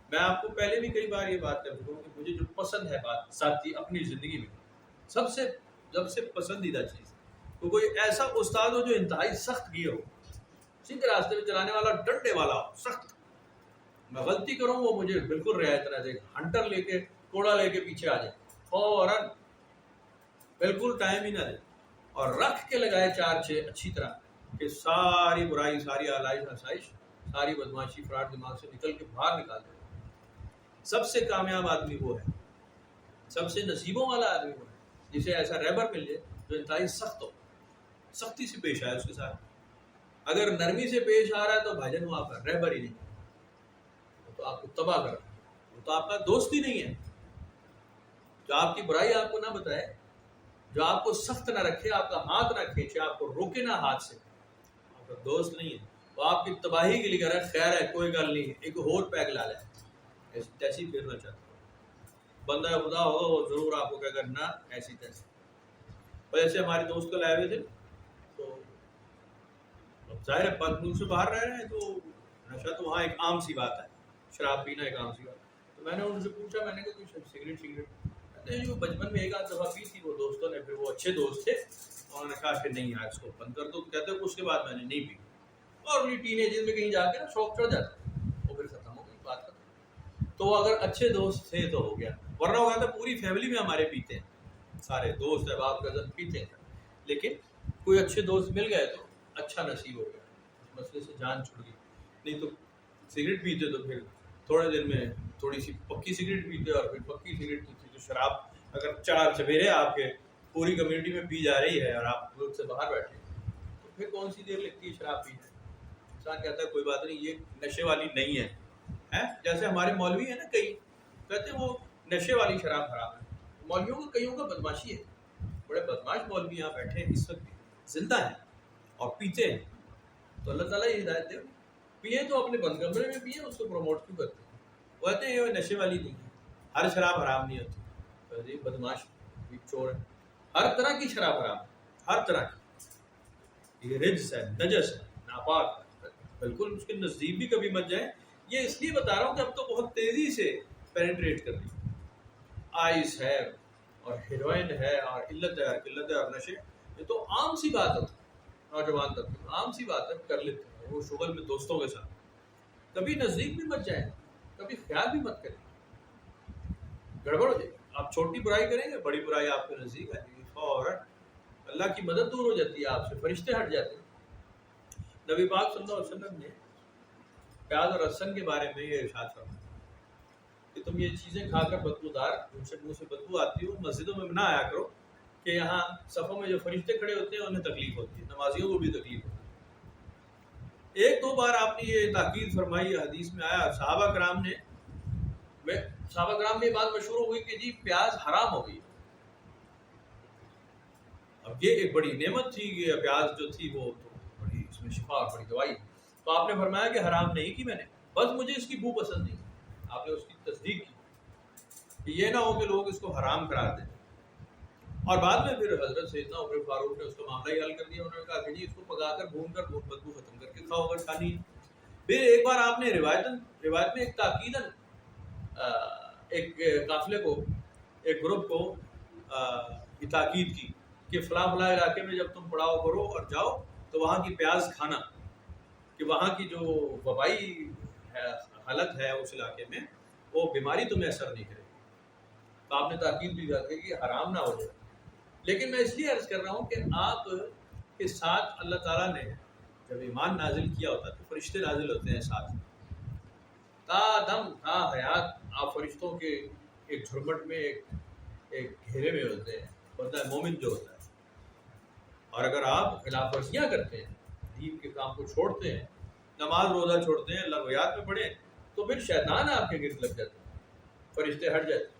میں آپ کو پہلے بھی کئی بار یہ بات کر چکا ہوں کہ مجھے جو پسند ہے بات ذاتی اپنی زندگی میں سب سے پسندیدہ چیز، تو کوئی ایسا استاد ہو جو انتہائی سخت گیر ہو، سیدھے راستے میں چلانے والا، ڈنڈے والا ہو، سخت، میں غلطی کروں وہ مجھے بالکل رعایت نہ دے، ہنٹر لے کے، کوڑا لے کے پیچھے آ جائے، فوراً بالکل ٹائم ہی نہ دے، اور رکھ کے لگائے 4-6 اچھی طرح کہ ساری برائی، ساری آلائش آسائش، ساری بدماشی فراڈ دماغ سے نکل کے باہر نکال دے۔ سب سے کامیاب آدمی وہ ہے، سب سے نصیبوں والا آدمی وہ ہے جسے ایسا رہبر مل جائے جو انتہائی سخت ہو، سختی سے پیش آئے اس کے ساتھ، اگر نرمی سے پیش آ رہا ہے تو بھاجن وہ آپ کا رہبر ہی نہیں، وہ تو آپ کو تباہ کر، وہ تو آپ کا دوست ہی نہیں ہے، جو آپ کی برائی آپ کو نہ بتائے، جو آپ کو سخت نہ رکھے، آپ کا ہاتھ نہ کھینچے، آپ کو روکے نہ ہاتھ سے، آپ کا دوست نہیں ہے، وہ آپ کی تباہی کے لیے کہہ رہا ہے خیر ہے کوئی گل نہیں، ایک اور پیگ لا لے، ایسی پھرنا چاہتا ہوں، بندہ خدا ہوگا وہ ضرور آپ کو کہے گا نہ ایسی تیسی۔ ویسے ہمارے دوست کو لائے ہوئے تھے، تو ظاہر ہے ملک سے باہر رہ رہے ہیں تو نشہ تو وہاں ایک عام سی بات ہے، شراب پینا ایک عام سی بات، تو میں نے ان سے پوچھا، میں نے کہا کوئی سگریٹ کہتے ہیں جو بچپن میں ایک آدھ دفعہ پی تھی وہ دوستوں نے، پھر وہ اچھے دوست تھے، انہوں نے کہا کہ نہیں یار اس کو بند کر دو، تو کہتے ہیں اس کے بعد میں نے نہیں پی، اور ٹین ایجر میں کہیں جا کے نا شوق چڑھ جاتا ہے، وہ پھر ختم ہو گئی بات ختم، تو وہ اگر اچھے دوست تھے تو ہو گیا، ورنہ وہ کہتا پوری فیملی میں ہمارے پیتے ہیں، سارے دوست احباب کزن پیتے ہیں، لیکن کوئی اچھے دوست مل گئے تو اچھا نصیب ہو گیا، اس مسئلے سے جان چھوڑ گئی، نہیں تو سگریٹ پیتے تو پھر تھوڑے دن میں تھوڑی سی پکی سگریٹ پیتے، اور پھر پکی سگریٹ پیتے تو شراب اگر 4 چفیرے آپ کے پوری کمیونٹی میں پی جا رہی ہے اور آپ ملک سے باہر بیٹھے تو پھر کون سی دیر لگتی ہے شراب پینے، انسان کہتا ہے کوئی بات نہیں یہ نشے والی نہیں ہے، جیسے ہمارے مولوی ہیں نا کئی کہتے ہیں وہ نشے والی شراب حرام ہے، مولویوں کا کئیوں کا بدماشی ہے، بڑے بدماش مولوی یہاں بیٹھے ہیں اس وقت بھی زندہ ہیں اور پیتے ہیں، تو اللہ تعالیٰ یہ ہدایت دے، پیئے تو اپنے بند کمرے میں پیئے، اس کو پروموٹ کیوں کرتے ہیں، وہ کہتے ہیں یہ نشے والی نہیں ہے، ہر شراب حرام نہیں ہوتی، بدماش چور ہے، ہر طرح کی شراب حرام ہے، ہر طرح کی، یہ رجس ہے، نجس ہے، ناپاک ہے، بالکل اس کے نزدیک بھی کبھی مت جائیں، یہ اس لیے بتا رہا ہوں کہ اب تو بہت تیزی سے پینیٹریٹ کر رہی ہے، آئس ہے اور ہیروئن ہے اور قلت ہے اور نشے، یہ تو عام سی بات ہے، نوجوان تک عام سی بات ہے، کر لیتے ہیں وہ شغل میں دوستوں کے ساتھ، کبھی نزدیک بھی مت جائیں، کبھی خیال بھی مت کریں، گڑبڑ ہو جائے گی، آپ چھوٹی برائی کریں گے بڑی برائی آپ کے نزدیک آ جائے گی، فوراً اللہ کی مدد دور ہو جاتی ہے آپ سے، فرشتے ہٹ جاتے ہیں۔ نبی پاک صلی اللہ علیہ وسلم نے پیاز اور لہسن کے بارے میں یہ ارشاد فرمایا کہ تم یہ چیزیں کھا کر بدبودار ان سے منہ سے بدبو آتی ہو، مسجدوں میں نہ آیا کرو کہ یہاں صفوں میں جو فرشتے کھڑے ہوتے ہیں انہیں تکلیف ہوتی ہے، نمازیوں کو بھی تکلیف ہوتی ہے۔ ایک دو بار آپ نے یہ تاکید فرمائی، حدیث میں آیا صحابہ کرام میں یہ بات مشہور ہو گئی کہ جی پیاز حرام ہو گئی۔ اب یہ ایک بڑی نعمت تھی کہ پیاز جو تھی وہ تو بڑی اس میں شفا اور بڑی دوائی، تو آپ نے فرمایا کہ حرام نہیں کی میں نے، بس مجھے اس کی بو پسند نہیں۔ آپ نے اس کی تصدیق کی کہ یہ نہ ہو کہ لوگ اس کو حرام قرار دیں۔ اور بعد میں پھر حضرت سیدنا عمر فاروق نے اس کا معاملہ ہی حل کر دیا، انہوں نے کہا کہ جی اس کو پکا کر بھون کر بدبو ختم کر کے کھاؤ اگر کھانی ہے۔ پھر ایک بار آپ نے روایت میں ایک تاکیداً ایک قافلے کو، ایک گروپ کو یہ تاکید کی کہ فلاں فلاں علاقے میں جب تم پڑاؤ کرو اور جاؤ تو وہاں کی پیاز کھانا، کہ وہاں کی جو وبائی حالت ہے اس علاقے میں وہ بیماری تمہیں اثر نہیں کرے گی۔ تو آپ نے تاکید بھی کر کہ حرام نہ ہو جائے۔ لیکن میں اس لیے عرض کر رہا ہوں کہ آپ کے ساتھ اللہ تعالیٰ نے جب ایمان نازل کیا ہوتا ہے تو فرشتے نازل ہوتے ہیں ساتھ، تا دم تا حیات آپ فرشتوں کے ایک جھرمٹ میں ایک گھیرے میں ہوتے ہیں، بندہ مومن جو ہوتا ہے۔ اور اگر آپ خلاف ورزیاں کرتے ہیں، دین کے کام کو چھوڑتے ہیں، نماز روزہ چھوڑتے ہیں، اللہ کو یاد میں پڑھیں، تو پھر شیطان آپ کے گرد لگ جاتے ہیں، فرشتے ہٹ جاتے ہیں،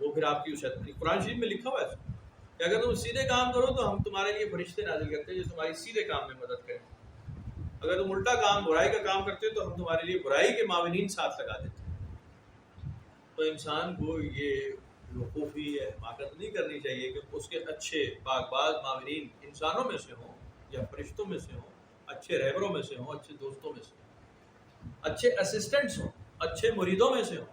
وہ پھر آپ کی شیطانی۔ قرآن شریف میں لکھا ہوا ہے کہ اگر تم سیدھے کام کرو تو ہم تمہارے لیے فرشتے نازل کرتے ہیں جو تمہاری سیدھے کام میں مدد کریں، اگر تم الٹا کام برائی کا کام کرتے تو ہم تمہارے لیے برائی کے معاونین ساتھ لگا دیتے ہیں۔ تو انسان کو یہ وقوفی ہے حماقت نہیں کرنی چاہیے کہ اس کے اچھے پاک باز معاونین انسانوں میں سے ہوں یا فرشتوں میں سے ہوں، اچھے رہبروں میں سے ہوں، اچھے دوستوں میں سے ہوں، اچھے اسسٹنٹس ہوں، اچھے مریدوں میں سے ہوں۔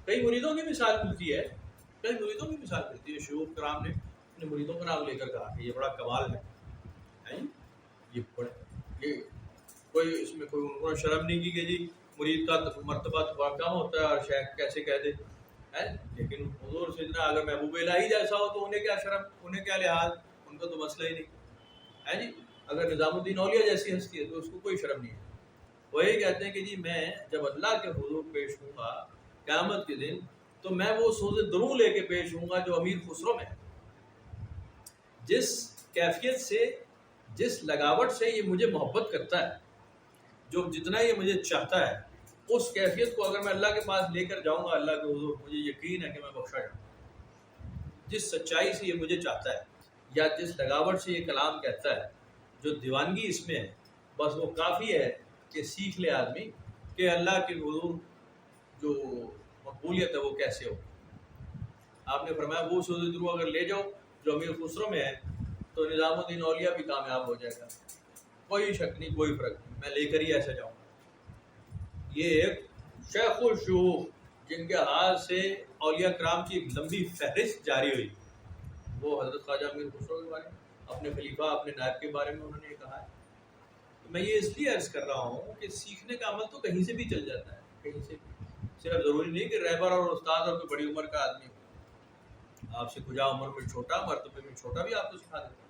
کئی مریدوں کی مثال ملتی ہے، شیوخ کرام نے اپنے مریدوں کا نام لے کر کہا کہ یہ بڑا کمال ہے، یہ کوئی اس میں کوئی انہوں نے شرم نہیں کی کہ جی مرید کا مرتبہ تو کم ہوتا ہے اور شیخ کیسے کہہ دے، لیکن حضور سیدنا اگر محبوب الہی جیسا ہو تو انہیں کیا شرم، انہیں کیا لحاظ، ان کا تو مسئلہ ہی نہیں ہے جی۔ اگر نظام الدین اولیاء جیسی ہستی ہے تو اس کو کوئی شرم نہیں ہے۔ وہ یہ کہتے ہیں کہ جی میں جب اللہ کے حضور پیش ہوں گا قیامت کے دن تو میں وہ سوز دروں لے کے پیش ہوں گا جو امیر خسرو میں ہے، جس کیفیت سے، جس لگاوٹ سے یہ مجھے محبت کرتا ہے، جو جتنا یہ مجھے چاہتا ہے، اس کیفیت کو اگر میں اللہ کے پاس لے کر جاؤں گا اللہ کے حضور، مجھے یقین ہے کہ میں بخشا جاؤں۔ جس سچائی سے یہ مجھے چاہتا ہے یا جس لگاوٹ سے یہ کلام کہتا ہے، جو دیوانگی اس میں ہے، بس وہ کافی ہے کہ سیکھ لے آدمی کہ اللہ کے حضور جو مقبولیت ہے وہ کیسے ہو۔ آپ نے فرمایا وہ سوز درو اگر لے جاؤ جو امیر خسرو میں ہے تو نظام الدین اولیاء بھی کامیاب ہو جائے گا، کوئی شک نہیں، کوئی فرق نہیں، میں لے کر ہی ایسا جاؤں گا۔ یہ ایک شیخ الشیوخ جن کے ہاتھ سے اولیاء کرام کی لمبی فہرست جاری ہوئی، وہ حضرت خواجہ امیر خسرو کے بارے میں، اپنے خلیفہ اپنے نائب کے بارے میں انہوں نے یہ کہا ہے۔ میں یہ اس لیے عرض کر رہا ہوں کہ سیکھنے کا عمل تو کہیں سے بھی چل جاتا ہے، کہیں سے بھی، صرف ضروری نہیں کہ رہبر اور استاد اور کوئی بڑی عمر کا آدمی ہو، آپ سے کجا عمر میں چھوٹا، مرتبے میں چھوٹا بھی آپ کو سکھا دیتا ہے۔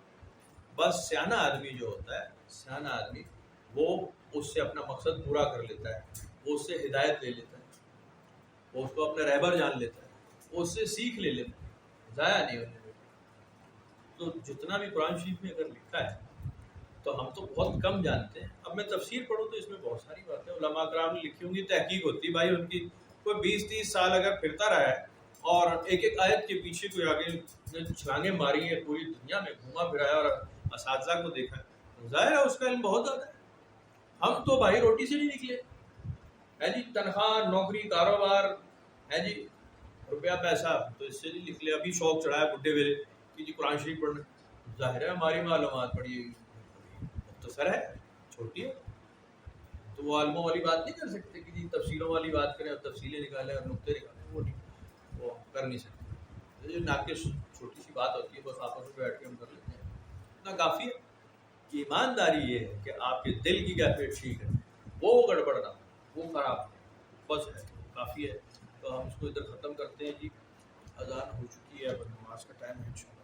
بس سیانہ آدمی جو ہوتا ہے، سیانہ آدمی وہ اس سے اپنا مقصد پورا کر لیتا ہے، وہ اس سے ہدایت لے لیتا ہے، وہ اس کو اپنا رہبر جان لیتا ہے، وہ اس سے سیکھ لے لیتا ہے، ضائع نہیں ہونے دیتا۔ تو جتنا بھی قرآن شریف میں اگر لکھا ہے تو ہم تو بہت کم جانتے ہیں۔ اب میں تفسیر پڑھوں تو اس میں بہت ساری باتیں علماء کرام نے لکھی ہوں گی، تحقیق ہوتی بھائی ان کی، کوئی 20-30 سال اگر پھرتا رہا ہے اور ایک ایک آیت کے پیچھے کوئی آگے چھلانگیں ماری ہیں، پوری دنیا میں گھوما پھرا ہے اور اساتذہ کو دیکھا ہے، ظاہر ہے اس کا علم بہت زیادہ ہے۔ ہم تو بھائی روٹی سے نہیں نکلے ہے جی، تنخواہ، نوکری، کاروبار ہے جی، روپیہ پیسہ تو اس سے نہیں نکلے، ابھی شوق چڑھا ہے بڈھے ویلے کہ جی قرآن شریف پڑھنا، ظاہر ہے ہماری معلومات بڑی مختصر ہے، چھوٹی ہے، تو وہ عالموں والی بات نہیں کر سکتے کہ جی تفصیلوں والی بات کریں اور تفصیلیں نکالیں اور نقطے نکالیں، وہ کر نہیں سکتے۔ جو ناقص چھوٹی سی بات ہوتی ہے بس آپس میں بیٹھ کے ہم کر لیتے ہیں، اتنا کافی ہے۔ ایمانداری یہ ہے کہ آپ کے دل کی کیفیت ٹھیک ہے، وہ گڑبڑ نہ، وہ خراب بس ہے، کافی ہے۔ تو ہم اس کو ادھر ختم کرتے ہیں جی، اذان ہو چکی ہے، اب نماز کا ٹائم ہے انشاءاللہ۔